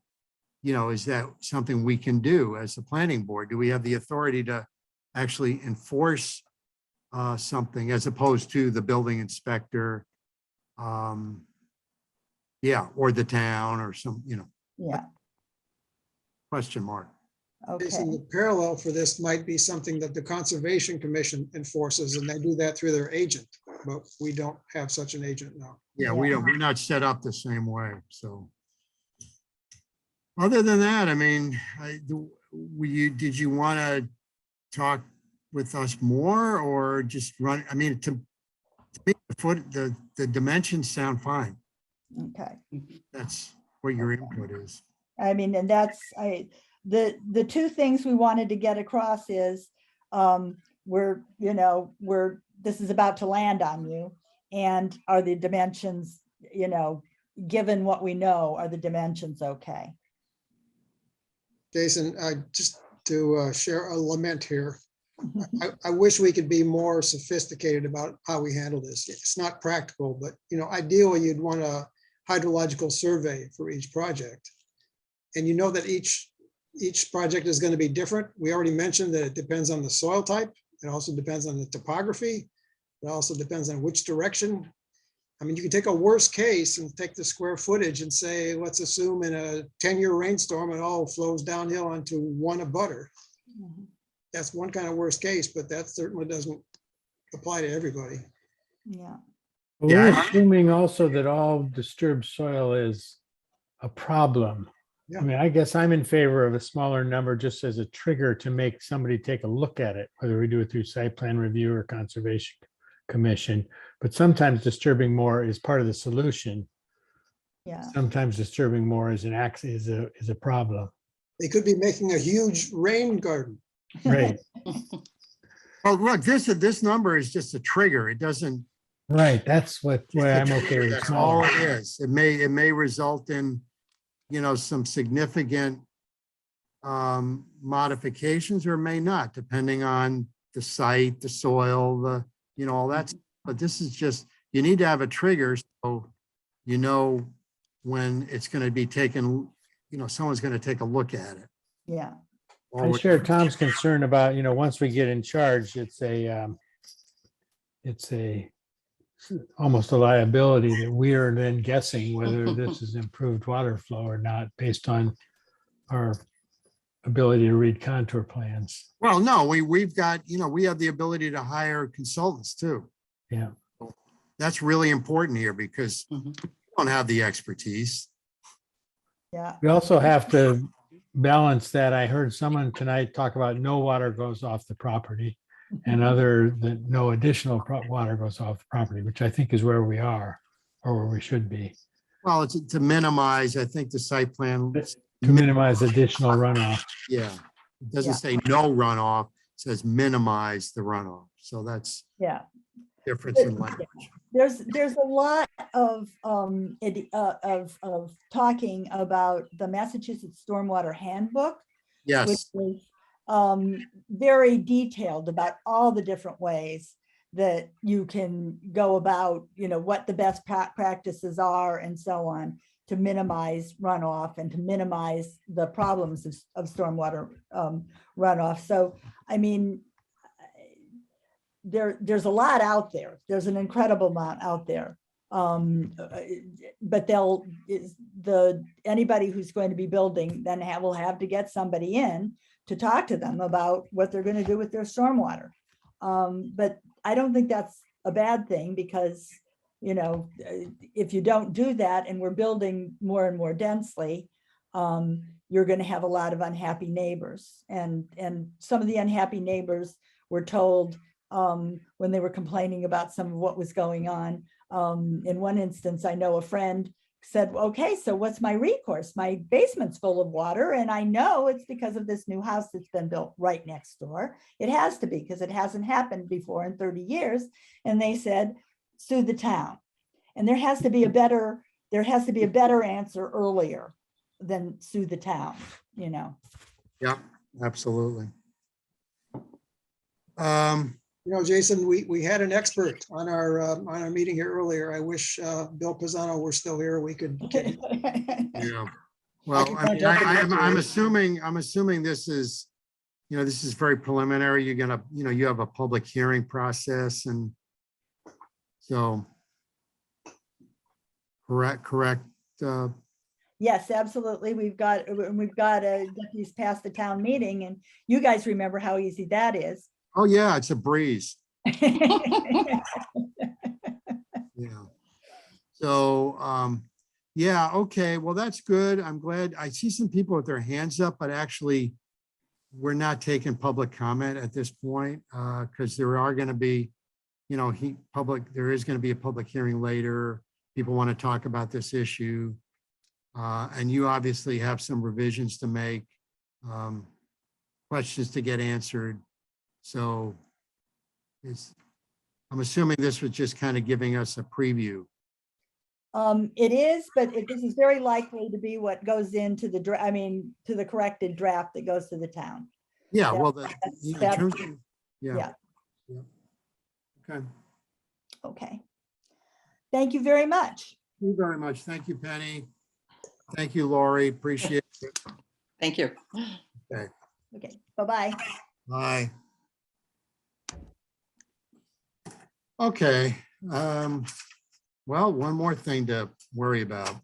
is that something we can do as a planning board? Do we have the authority to actually enforce something as opposed to the building inspector? Yeah, or the town or some, Yeah, question mark. Jason, okay, the parallel for this might be something that the Conservation Commission enforces, and they do that through their agent, but we don't have such an agent now. Yeah, we're not set up the same way, so. Other than that, I mean, did you want to talk with us more or just run? I mean, to me, the dimensions sound fine. okay. That's what your input is. I mean, and the two things we wanted to get across is this is about to land on you, and are the dimensions, given what we know, are the dimensions okay? Jason, just to share a lament here. I wish we could be more sophisticated about how we handle this. It's not practical, but ideally you'd want a hydrological survey for each project. And that each project is going to be different. We already mentioned that it depends on the soil type. It also depends on the topography. It also depends on which direction. I mean, you can take a worst case and take the square footage and say, let's assume in a 10-year rainstorm, it all flows downhill onto one abutter. That's one kind of worst case, but that certainly doesn't apply to everybody. Yeah. We're assuming also that all disturbed soil is a problem. Yeah. I mean, I guess I'm in favor of a smaller number just as a trigger to make somebody take a look at it, whether we do it through site plan review or Conservation Commission. But sometimes disturbing more is part of the solution. Yeah. Sometimes disturbing more is a problem. They could be making a huge rain garden. Right. Oh, look, this number is just a trigger. It doesn't. Right. That's why I'm okay with That's all smaller. it is. It may result in, some significant modifications, or it may not, depending on the site, the soil, all that. But this is just, you need to have a trigger so when it's going to be taken, someone's going to take a look at it. Yeah. I share Tom's concern about, once we get in charge, it's almost a liability that we are then guessing whether this is improved water flow or not based on our ability to read contour plans. Well, no, we've got, we have the ability to hire consultants too. Yeah. That's really important here because we don't have the expertise. Yeah. We also have to balance that. I heard someone tonight talk about no water goes off the property and that no additional water goes off the property, which I think is where we are or where we should be. Well, it's to minimize, I think the site plan. To minimize additional runoff. Yeah. It doesn't say no runoff, it says minimize the runoff. So that's difference in language. There's a lot of talking about the Massachusetts Stormwater Handbook. Yes. Which is very detailed about all the different ways that you can go about, what the best practices are and so on. to minimize runoff and to minimize the problems of stormwater runoff. So, I mean, there's a lot out there. There's an incredible amount out there. But anybody who's going to be building then will have to get somebody in to talk to them about what they're going to do with their stormwater. But I don't think that's a bad thing, because, you know, if you don't do that and we're building more and more densely, you're going to have a lot of unhappy neighbors. And some of the unhappy neighbors were told when they were complaining about some of what was going on. In one instance, I know a friend said, okay, so what's my recourse? My basement's full of water, and I know it's because of this new house that's been built right next door. It has to be, because it hasn't happened before in 30 years. And they said, sue the town. And there has to be a better answer earlier than sue the town, you know. Yeah, absolutely. You know, Jason, we had an expert on our meeting here earlier. I wish Bill Pisano were still here. We could. Yeah. Well, I mean, I'm assuming this is, you know, this is very preliminary. You're gonna, you know, you have a public hearing process, and so correct. Yes, absolutely. We've got to get these past the town meeting, and you guys remember how easy that is. Oh, yeah, it's a breeze. Yeah. So, yeah, okay, well, that's good. I'm glad. I see some people with their hands up, but actually we're not taking public comment at this point, because there are going to be, you know, there is going to be a public hearing later. People want to talk about this issue. And you obviously have some revisions to make, questions to get answered. So I'm assuming this was just kind of giving us a preview. It is, but this is very likely to be what goes into the to the corrected draft that goes to the town. Yeah, Yeah, well, yeah. Okay. Okay. Thank you very much. Thank you very much. Thank you, Penny. Thank you, Lori. Appreciate it. Thank you. Okay. Okay. Bye-bye. Bye. Okay. Well, one more thing to worry about.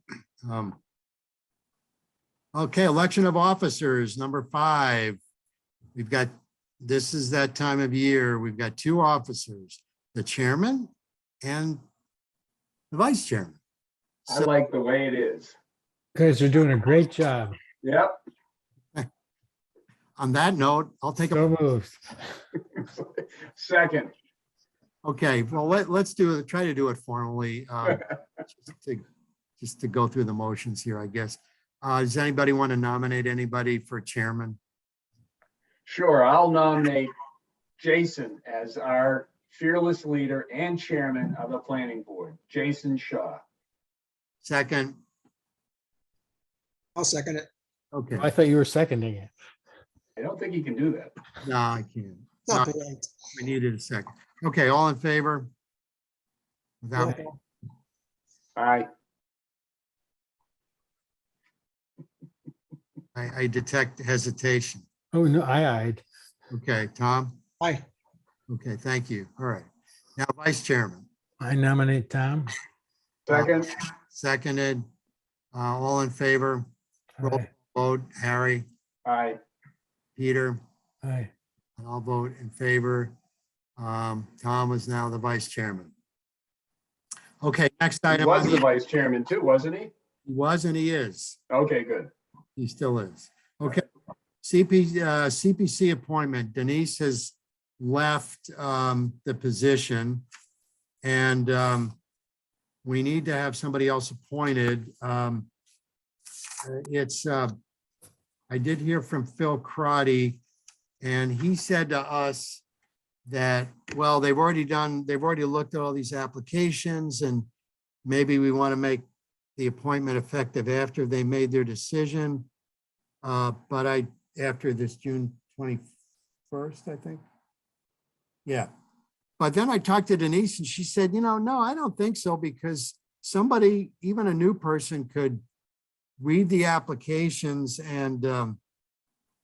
Okay, election of officers, number 5. We've got, this is that time of year. We've got 2 officers, the chairman and the vice chairman. I like the way it is. You guys are doing a great job. Yep. On that note, I'll take So moved. Second. Okay, well, let's try to do it formally, just to go through the motions here, I guess. Does anybody want to nominate anybody for chairman? Sure, I'll nominate Jason as our fearless leader and chairman of the planning board, Jason Shaw. Second. I'll second it. Okay. I thought you were seconding it. I don't think you can do that. No, I can't. Not No, polite. we needed a second. Okay, all in favor? Without, Aye. I detect hesitation. Oh, no, I-eyed. Okay, Tom? Aye. Okay, thank you. All right. Now, vice chairman. I nominate Tom. Second. Seconded. All in favor? Roll Aye. vote. Harry, Aye. Peter, Aye. and I'll vote in favor. Tom is now the vice chairman. Okay, next He item. was on the the- vice chairman too, wasn't he? He was and he is. Okay, good. He still is. Okay. CPC appointment. Denise has left the position, and we need to have somebody else appointed. I did hear from Phil Crotty, and he said to us that, well, they've already looked at all these applications, and maybe we want to make the appointment effective after they made their decision. But after this June 21st, I think. Yeah. But then I talked to Denise and she said, no, I don't think so, because somebody, even a new person, could read the applications and,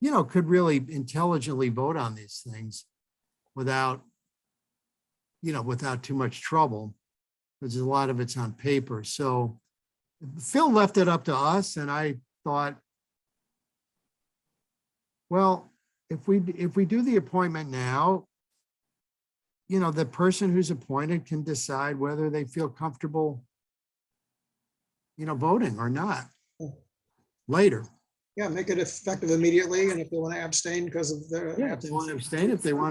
you know, could really intelligently vote on these things without, you know, without too much trouble, because a lot of it's on paper. So Phil left it up to us, and I thought, well, if we do the appointment now, you know, the person who's appointed can decide whether they feel comfortable, you know, voting or not later. Yeah, make it effective immediately, and if they want to abstain because of their. Yeah, if they want to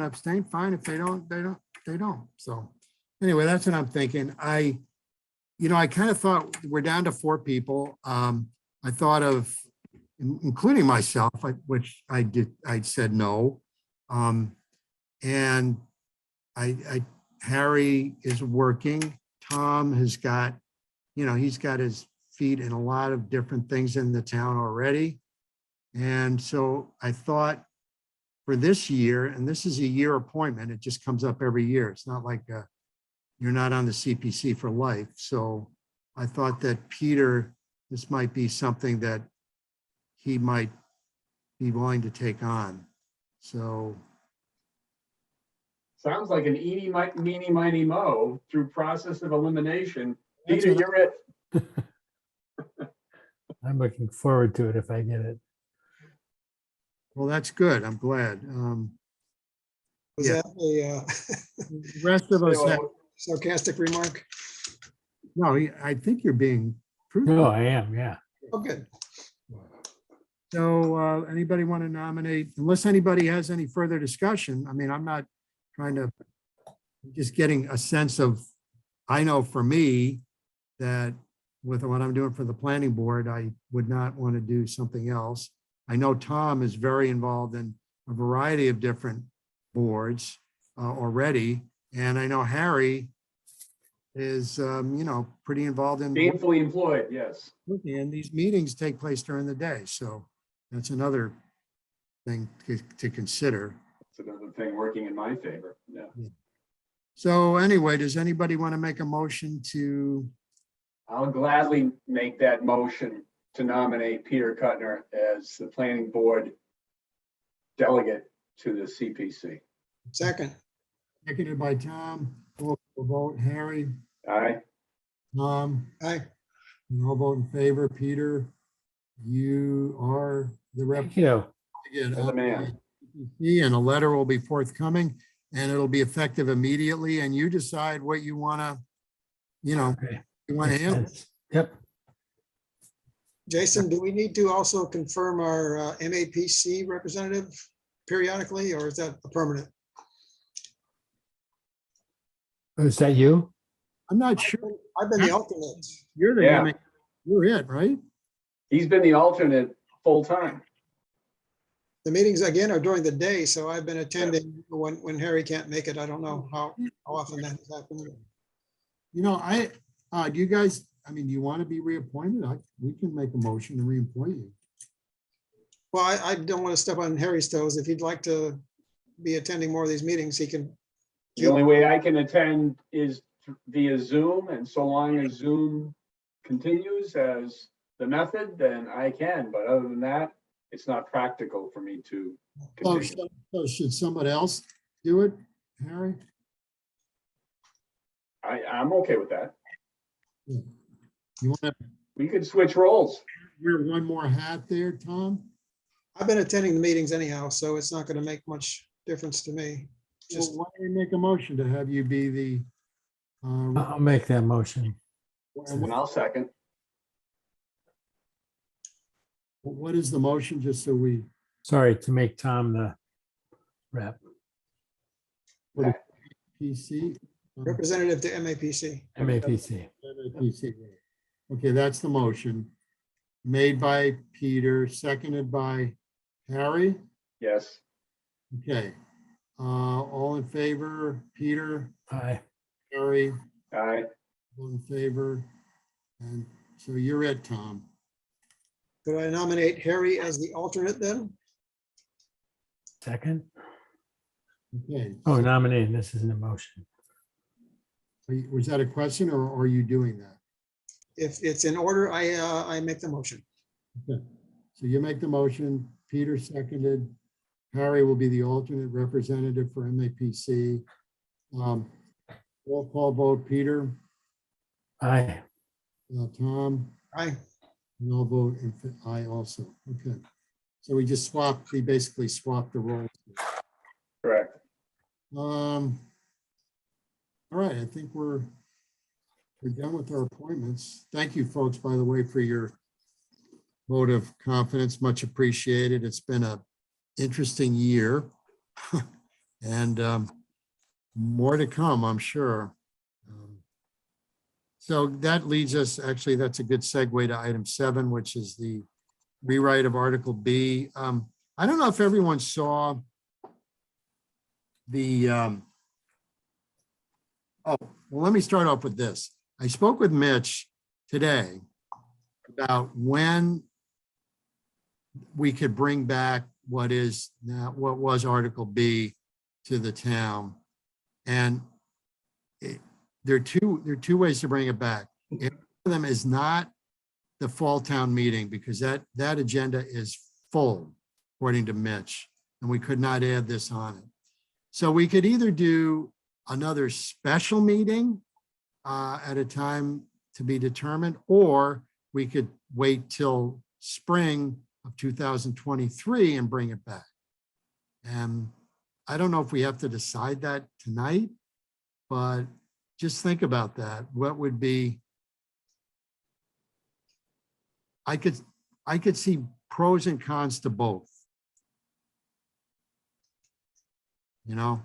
abstain, fine. If they don't, they don't. So anyway, that's what I'm thinking. You know, I kind of thought we're down to 4 people. I thought of, including myself, which I did, I said no. And Harry is working. Tom has got, you know, he's got his feet in a lot of different things in the town already. And so I thought for this year, and this is a year appointment, it just comes up every year. It's not like you're not on the CPC for life. So I thought that Peter, this might be something that he might be willing to take on. So. Sounds like an eeny, meeny, miny, mo through process of elimination. That's Peter, what you're it. I'm looking forward to it if I get it. Well, that's good. I'm glad. Was Yeah. that a The rest of us, have- sarcastic remark? no, I think you're being truthful. No, I am, yeah. Oh, good. So anybody want to nominate, unless anybody has any further discussion? I mean, I'm not trying to, just getting a sense of, I know for me that with what I'm doing for the planning board, I would not want to do something else. I know Tom is very involved in a variety of different boards already. And I know Harry is, you know, pretty involved in. Gainfully employed, yes. And these meetings take place during the day. So that's another thing to consider. It's another thing working in my favor. Yeah. So anyway, does anybody want to make a motion to? I'll gladly make that motion to nominate Peter Kuttner as the planning board delegate to the CPC. Second. Seconded by Tom. Call for vote. Harry, Aye. Tom, Aye. and all vote in favor. Peter, you are the rep. Thank you. Again, You're the man. and a letter will be forthcoming, and it'll be effective immediately, and you decide what you want to, you know, Okay. you want to Makes handle. sense. Yep. Jason, do we need to also confirm our MAPC representative periodically, or is that a permanent? Is that you? I'm not sure. I've been the alternate. You're the, Yeah. you're it, right? He's been the alternate full time. The meetings again are during the day, so I've been attending when Harry can't make it. I don't know how often that has happened. You know, do you guys, I mean, do you want to be reappointed? We can make a motion to reappoint you. Well, I don't want to step on Harry's toes. If he'd like to be attending more of these meetings, he can. The only way I can attend is via Zoom, and so long as Zoom continues as the method, then I can. But other than that, it's not practical for me to Oh, continue. so should somebody else do it, Harry? I'm okay with that. You want to We could switch roles. wear one more hat there, Tom? I've been attending the meetings anyhow, so it's not going to make much difference to me. Just Well, why don't we make a motion to have you be the, I'll make that motion. And I'll second. what is the motion, just so we, Sorry, to make Tom the rep. PC? representative to MAPC. MAPC. MAPC. Okay, that's the motion. Made by Peter, seconded by Harry. Yes. Okay. All in favor, Peter, Aye. Harry, Aye. all in favor. And so you're it, Tom. Could I nominate Harry as the alternate then? Second. Okay. Oh, nominating. This isn't a motion. Was that a question, or are you doing that? If it's in order, I make the motion. Okay. So you make the motion, Peter seconded. Harry will be the alternate representative for MAPC. Roll call vote, Peter, Aye. Tom, Aye. and I'll vote aye also. Okay. So we just swapped, we basically swapped the roles. Correct. All right, I think we're done with our appointments. Thank you, folks, by the way, for your vote of confidence. Much appreciated. It's been a interesting year and more to come, I'm sure. So that leads us, actually, that's a good segue to item 7, which is the rewrite of Article B. I don't know if everyone saw the, oh, well, let me start off with this. I spoke with Mitch today about when we could bring back what was Article B to the town. And there are two ways to bring it back. One of them is not the fall town meeting, because that agenda is full, according to Mitch, and we could not add this on it. So we could either do another special meeting at a time to be determined, or we could wait till spring of 2023 and bring it back. And I don't know if we have to decide that tonight, but just think about that. What would be, I could see pros and cons to both. You know?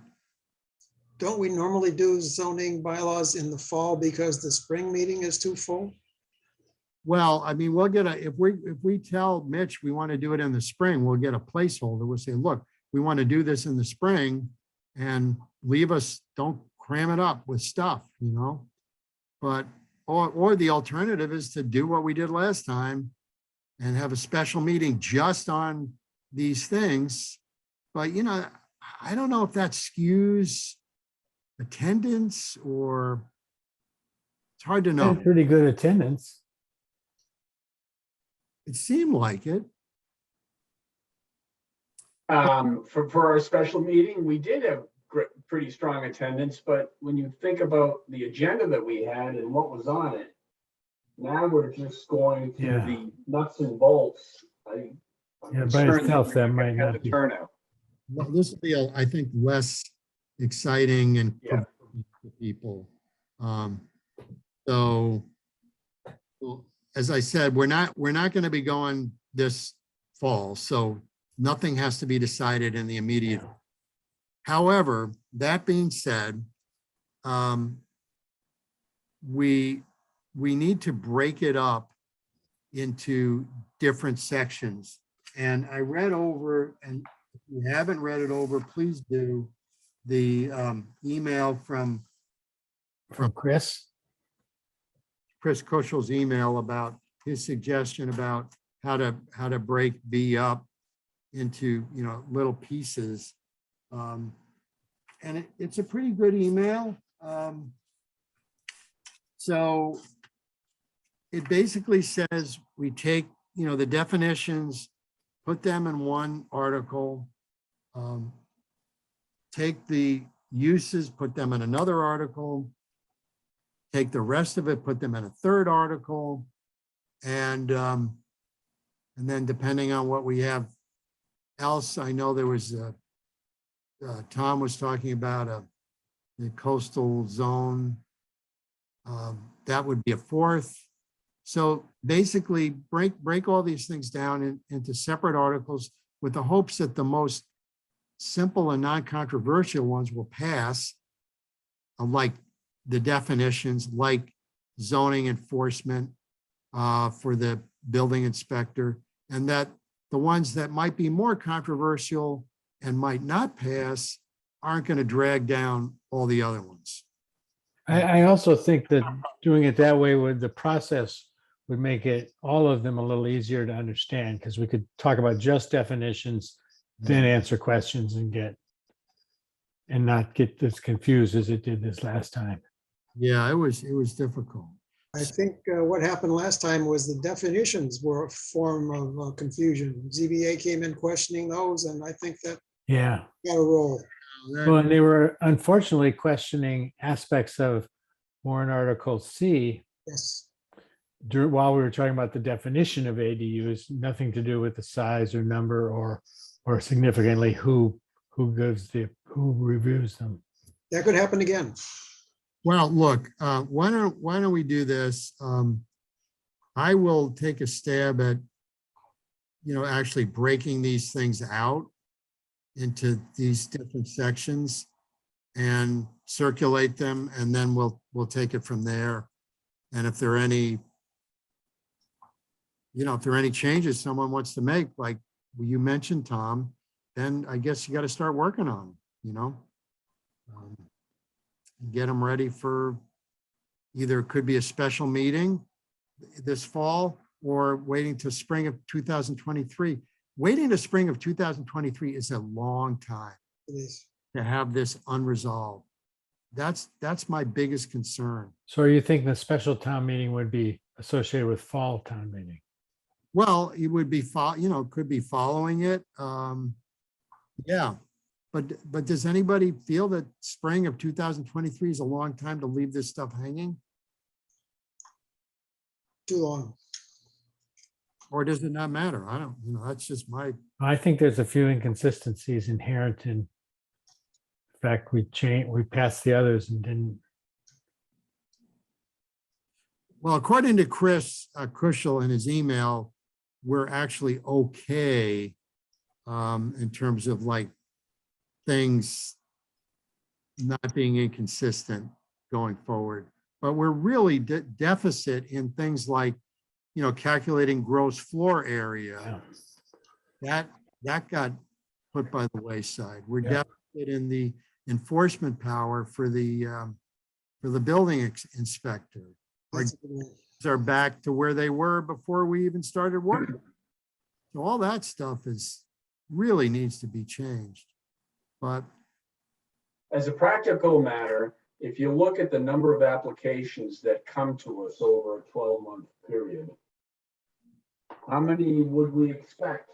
Don't we normally do zoning bylaws in the fall because the spring meeting is too full? Well, I mean, we'll get if we tell Mitch we want to do it in the spring, we'll get a placeholder. We'll say, look, we want to do this in the spring, and leave us, don't cram it up with stuff, you know? But, or the alternative is to do what we did last time and have a special meeting just on these things. But, you know, I don't know if that skews attendance, or it's hard to know. Pretty good attendance. It seemed like it. For our special meeting, we did have pretty strong attendance, but when you think about the agenda that we had and what was on it, now we're just going to the nuts and bolts. I'm Yeah, by concerned itself, that we're might gonna have not the be. turnout. Well, this will be, I think, less exciting and Yeah. for people. So, well, as I said, we're not going to be going this fall, so nothing has to be decided in the immediate. However, that being said, we need to break it up into different sections. And I read over, and if you haven't read it over, please do, the email from Chris Kuschel's email about his suggestion about how to break B up into, you know, little pieces. And it's a pretty good email. So it basically says we take, you know, the definitions, put them in one article, take the uses, put them in another article, take the rest of it, put them in a third article, and then depending on what we have else, I know there was Tom was talking about the coastal zone. That would be a fourth. So basically break all these things down into separate articles with the hopes that the most simple and non-controversial ones will pass, like the definitions, like zoning enforcement for the building inspector, and that the ones that might be more controversial and might not pass aren't going to drag down all the other ones. I also think that doing it that way with the process would make it, all of them, a little easier to understand, because we could talk about just definitions, then answer questions and not get as confused as it did this last time. Yeah, it was difficult. I think what happened last time was the definitions were a form of confusion. ZBA came in questioning those, and I think that Yeah. got a roll. Well, and they were unfortunately questioning aspects of warrant Article C Yes. while we were talking about the definition of ADUs, nothing to do with the size or number or significantly who reviews them. That could happen again. Well, look, why don't we do this? I will take a stab at, actually breaking these things out into these different sections and circulate them, and then we'll take it from there. And if there are any, if there are any changes someone wants to make, like you mentioned, Tom, then I guess you got to start working on them, get them ready for either it could be a special meeting this fall or waiting to spring of 2023. Waiting to spring of 2023 is a long time It is. to have this unresolved. That's my biggest concern. So you think the special town meeting would be associated with fall town meeting? Well, it would be, could be following it. Yeah. But does anybody feel that spring of 2023 is a long time to leave this stuff hanging? Too long. Or does it not matter? I don't, that's just my, I think there's a few inconsistencies inherent in the fact we passed the others and didn't. well, according to Chris Kushel in his email, we're actually okay in terms of like things not being inconsistent going forward. But we're really deficit in things like, calculating gross floor area. That got put by the wayside. We're deficit in the enforcement power for the building inspector. Our guns are back to where they were before we even started working. So all that stuff really needs to be changed. But As a practical matter, if you look at the number of applications that come to us over a 12-month period, how many would we expect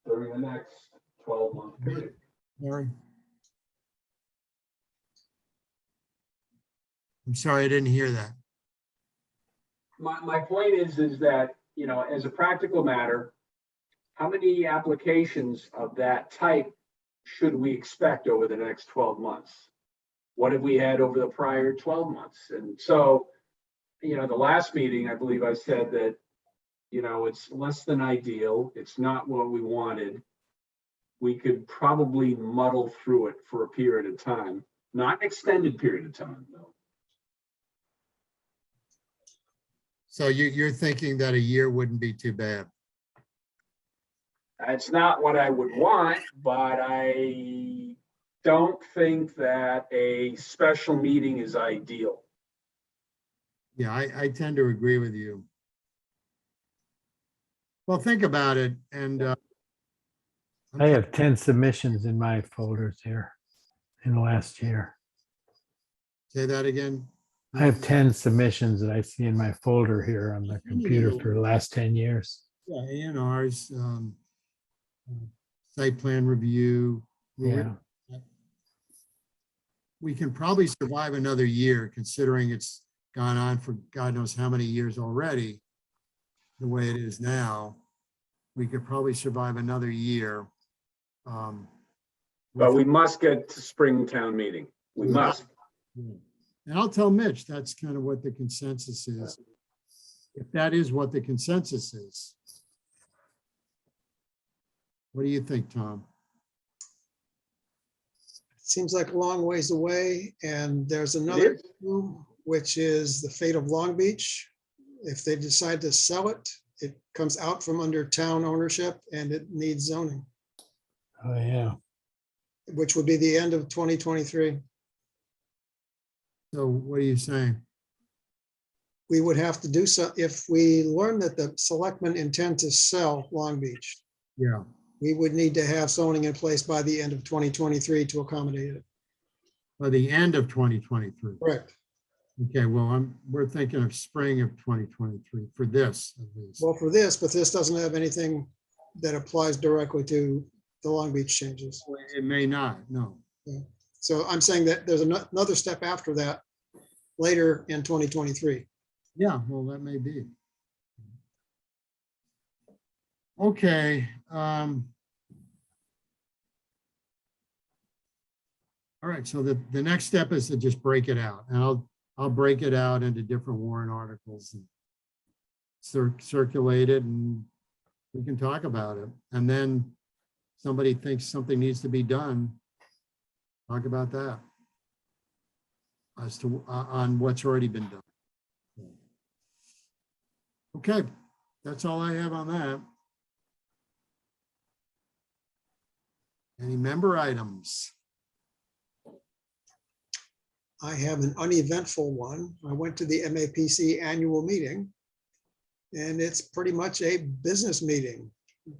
during the next 12-month period? Mary? I'm sorry, I didn't hear that. My point is that, as a practical matter, how many applications of that type should we expect over the next 12 months? What have we had over the prior 12 months? And so, the last meeting, I believe I said that, it's less than ideal. It's not what we wanted. We could probably muddle through it for a period of time, not an extended period of time, though. So you're thinking that a year wouldn't be too bad? It's not what I would want, but I don't think that a special meeting is ideal. Yeah, I tend to agree with you. Well, think about it. And I have 10 submissions in my folders here in the last year. say that again. I have 10 submissions that I see in my folder here on the computer for the last 10 years. Yeah, A&Rs, site plan review. Yeah. We can probably survive another year considering it's gone on for God knows how many years already. The way it is now, we could probably survive another year. But we must get to Springtown meeting. We must. And I'll tell Mitch, that's kind of what the consensus is. If that is what the consensus is. What do you think, Tom? Seems like a long ways away, and there's another issue, which is the fate of Long Beach. If they decide to sell it, it comes out from under town ownership and it needs zoning, Oh, yeah. which would be the end of 2023. So what are you saying? We would have to do so if we learn that the selectmen intend to sell Long Beach. Yeah. We would need to have zoning in place by the end of 2023 to accommodate it. By the end of 2023. Correct. Okay, well, we're thinking of spring of 2023 for this at least. Well, for this, but this doesn't have anything that applies directly to the Long Beach changes. It may not, no. So I'm saying that there's another step after that later in 2023. Yeah, well, that may be. Okay. All right, so the next step is to just break it out. And I'll break it out into different warrant articles and circulate it, and we can talk about it. And then somebody thinks something needs to be done, talk about that as to on what's already been done. Okay, that's all I have on that. Any member items? I have an uneventful one. I went to the MAPC annual meeting, and it's pretty much a business meeting.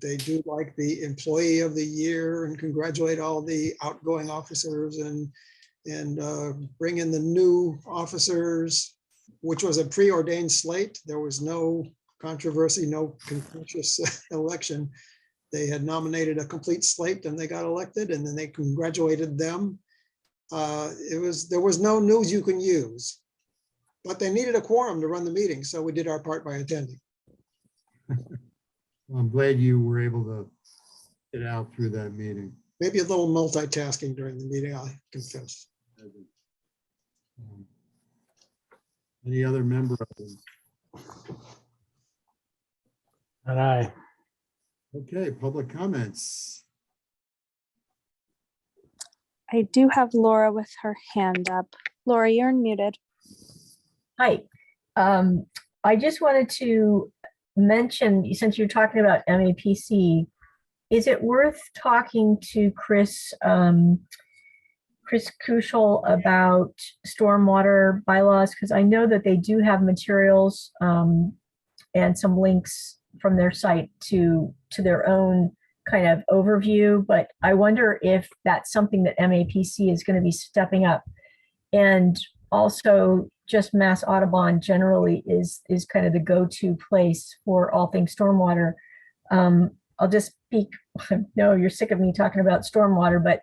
They do like the employee of the year and congratulate all the outgoing officers and bring in the new officers, which was a preordained slate. There was no controversy, no contentious election. They had nominated a complete slate and they got elected, and then they congratulated them. There was no news you can use, but they needed a quorum to run the meeting, so we did our part by attending. Well, I'm glad you were able to get out through that meeting. Maybe a little multitasking during the meeting, I confess. Any other member items? And I. Okay, public comments. I do have Laura with her hand up. Laura, you're unmuted. Hi. I just wanted to mention, since you're talking about MAPC, is it worth talking to Chris Kuschel about stormwater bylaws? Because I know that they do have materials and some links from their site to their own kind of overview, but I wonder if that's something that MAPC is going to be stepping up. And also just Mass Audubon generally is kind of the go-to place for all things stormwater. I'll just speak, no, you're sick of me talking about stormwater, but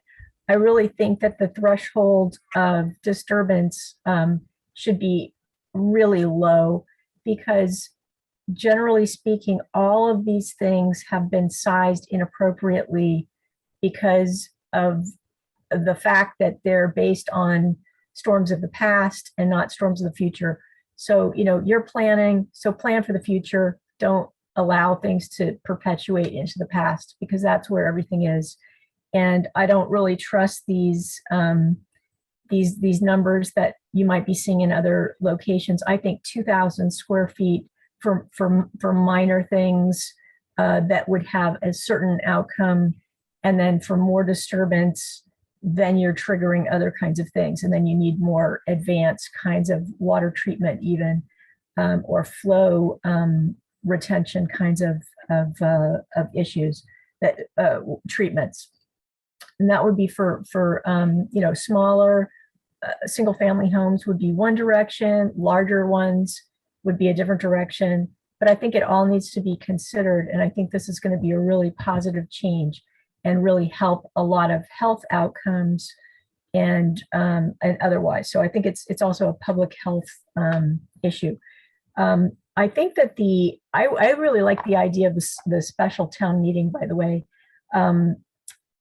I really think that the threshold of disturbance should be really low, because generally speaking, all of these things have been sized inappropriately because of the fact that they're based on storms of the past and not storms of the future. So, you're planning, so plan for the future. Don't allow things to perpetuate into the past, because that's where everything is. And I don't really trust these numbers that you might be seeing in other locations. I think 2,000 square feet for minor things that would have a certain outcome, and then for more disturbance, then you're triggering other kinds of things, and then you need more advanced kinds of water treatment even, or flow retention kinds of issues, that treatments. And that would be for smaller single family homes would be one direction, larger ones would be a different direction. But I think it all needs to be considered, and I think this is going to be a really positive change and really help a lot of health outcomes and otherwise. So I think it's also a public health issue. I think that I really like the idea of the special town meeting, by the way. And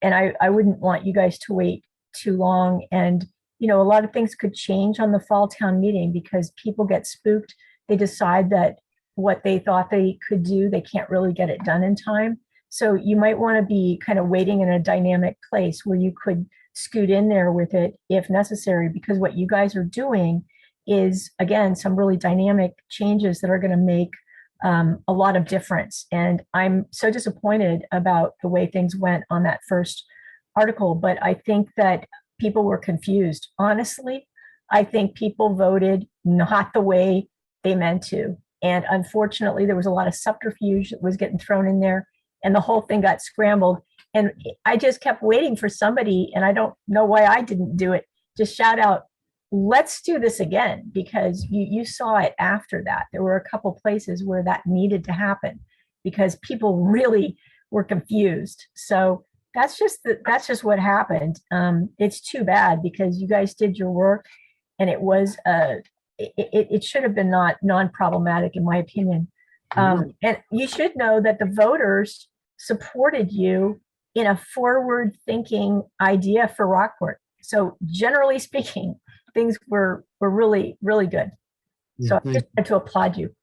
I wouldn't want you guys to wait too long. And, a lot of things could change on the fall town meeting because people get spooked. They decide that what they thought they could do, they can't really get it done in time. So you might want to be kind of waiting in a dynamic place where you could scoot in there with it if necessary, because what you guys are doing is, again, some really dynamic changes that are going to make a lot of difference. And I'm so disappointed about the way things went on that first article, but I think that people were confused. Honestly, I think people voted not the way they meant to. And unfortunately, there was a lot of subterfuge that was getting thrown in there, and the whole thing got scrambled. And I just kept waiting for somebody, and I don't know why I didn't do it, just shout out, let's do this again, because you saw it after that. There were a couple places where that needed to happen because people really were confused. So that's just what happened. It's too bad because you guys did your work, and it was it should have been not non-problematic in my opinion. And you should know that the voters supported you in a forward-thinking idea for Rockport. So generally speaking, things were really, really good. So I just had to applaud you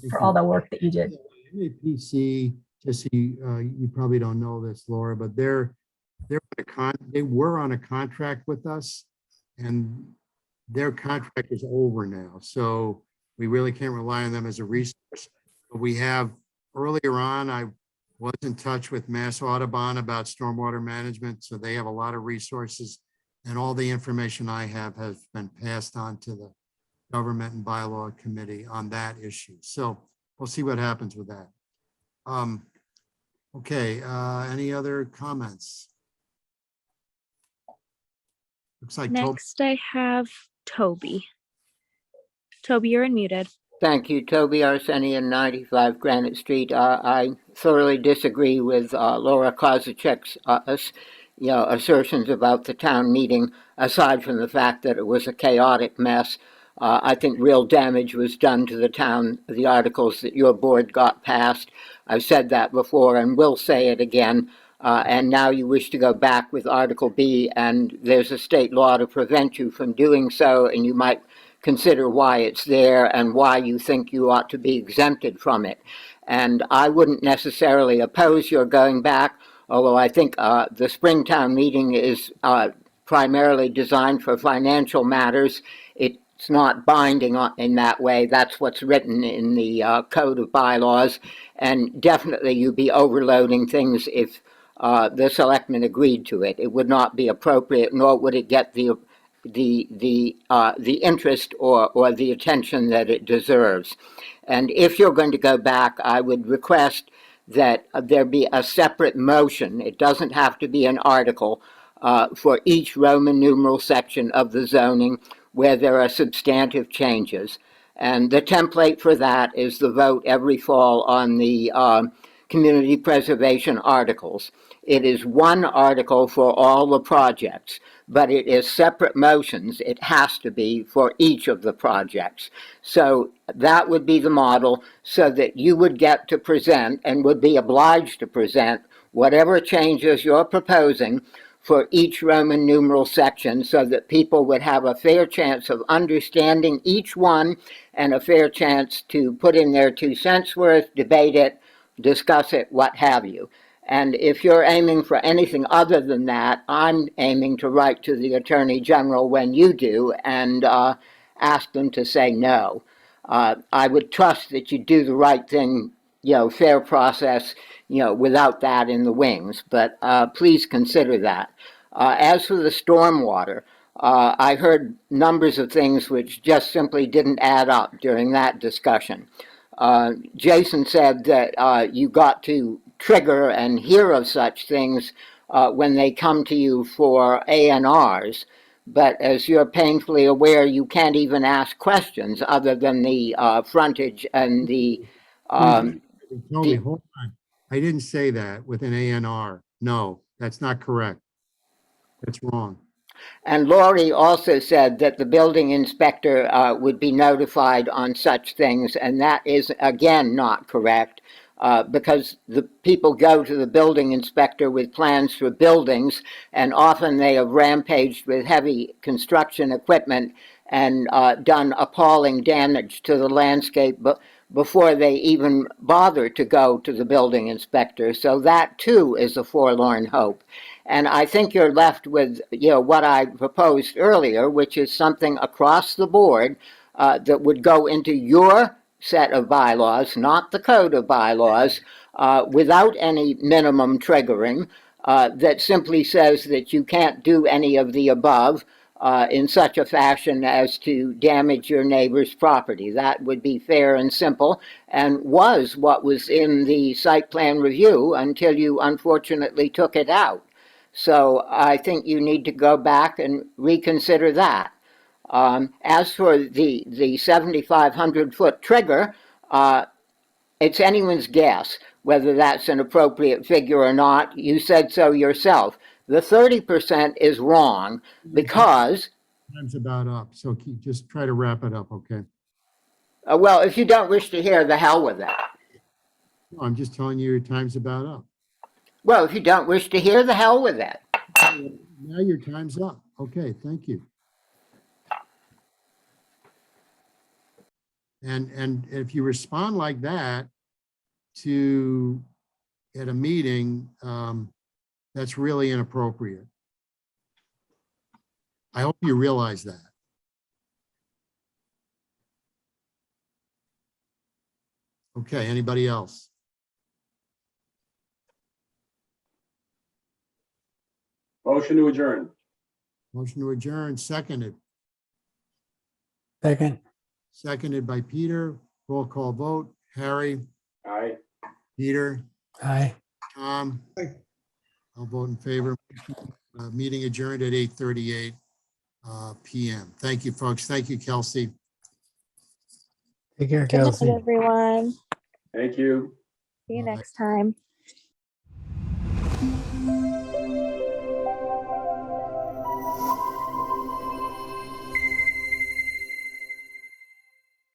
for all the work that you did. MAPC, just so you probably don't know this, Laura, but they were on a contract with us, and their contract is over now. So we really can't rely on them as a resource. But we have, earlier on, I was in touch with Mass Audubon about stormwater management, so they have a lot of resources, and all the information I have has been passed on to the Government and Bylaw Committee on that issue. So we'll see what happens with that. Okay, any other comments? Looks like Toby. Next, I have Toby. Toby, you're unmuted. Thank you, Toby Arsenian, 95 Granite Street. I thoroughly disagree with Laura Kozachek's assertions about the town meeting, aside from the fact that it was a chaotic mess. I think real damage was done to the town, the articles that your board got passed. I've said that before and will say it again. And now you wish to go back with Article B, and there's a state law to prevent you from doing so, and you might consider why it's there and why you think you ought to be exempted from it. And I wouldn't necessarily oppose your going back, although I think the Springtown meeting is primarily designed for financial matters. It's not binding in that way. That's what's written in the Code of Bylaws. And definitely you'd be overloading things if the selectmen agreed to it. It would not be appropriate, nor would it get the interest or the attention that it deserves. And if you're going to go back, I would request that there be a separate motion. It doesn't have to be an article for each Roman numeral section of the zoning where there are substantive changes. And the template for that is the vote every fall on the community preservation articles. It is one article for all the projects, but it is separate motions. It has to be for each of the projects. So that would be the model, so that you would get to present and would be obliged to present whatever changes you're proposing for each Roman numeral section, so that people would have a fair chance of understanding each one and a fair chance to put in their 2 cents worth, debate it, discuss it, what have you. And if you're aiming for anything other than that, I'm aiming to write to the Attorney General when you do and ask them to say no. I would trust that you do the right thing, fair process, without that in the wings, but please consider that. As for the stormwater, I heard numbers of things which just simply didn't add up during that discussion. Jason said that you got to trigger and hear of such things when they come to you for ANRs, but as you're painfully aware, you can't even ask questions other than the frontage and the Toby, hold on. I didn't say that with an ANR. No, that's not correct. That's wrong. And Laurie also said that the building inspector would be notified on such things, and that is, again, not correct, because the people go to the building inspector with plans for buildings, and often they have rampaged with heavy construction equipment and done appalling damage to the landscape before they even bother to go to the building inspector. So that, too, is a forlorn hope. And I think you're left with, what I proposed earlier, which is something across the board that would go into your set of bylaws, not the code of bylaws, without any minimum triggering, that simply says that you can't do any of the above in such a fashion as to damage your neighbor's property. That would be fair and simple, and was what was in the site plan review until you unfortunately took it out. So I think you need to go back and reconsider that. As for the 7,500 foot trigger, it's anyone's guess whether that's an appropriate figure or not. You said so yourself. The 30% is wrong because, Time's about up, so just try to wrap it up, okay? well, if you don't wish to hear, the hell with that. No, I'm just telling you your time's about up. Well, if you don't wish to hear, the hell with that. Now your time's up. Okay, thank you. And if you respond like that to at a meeting, that's really inappropriate. I hope you realize that. Okay, anybody else? Motion to adjourn. Motion to adjourn, seconded. Second. Seconded by Peter. Roll call vote. Harry, Aye. Peter, Aye. Tom. Aye. I'll vote in favor. Meeting adjourned at 8:38 PM. Thank you, folks. Thank you, Kelsey. Take care, Good night, Kelsey. everyone. Thank you. See you Bye. next time.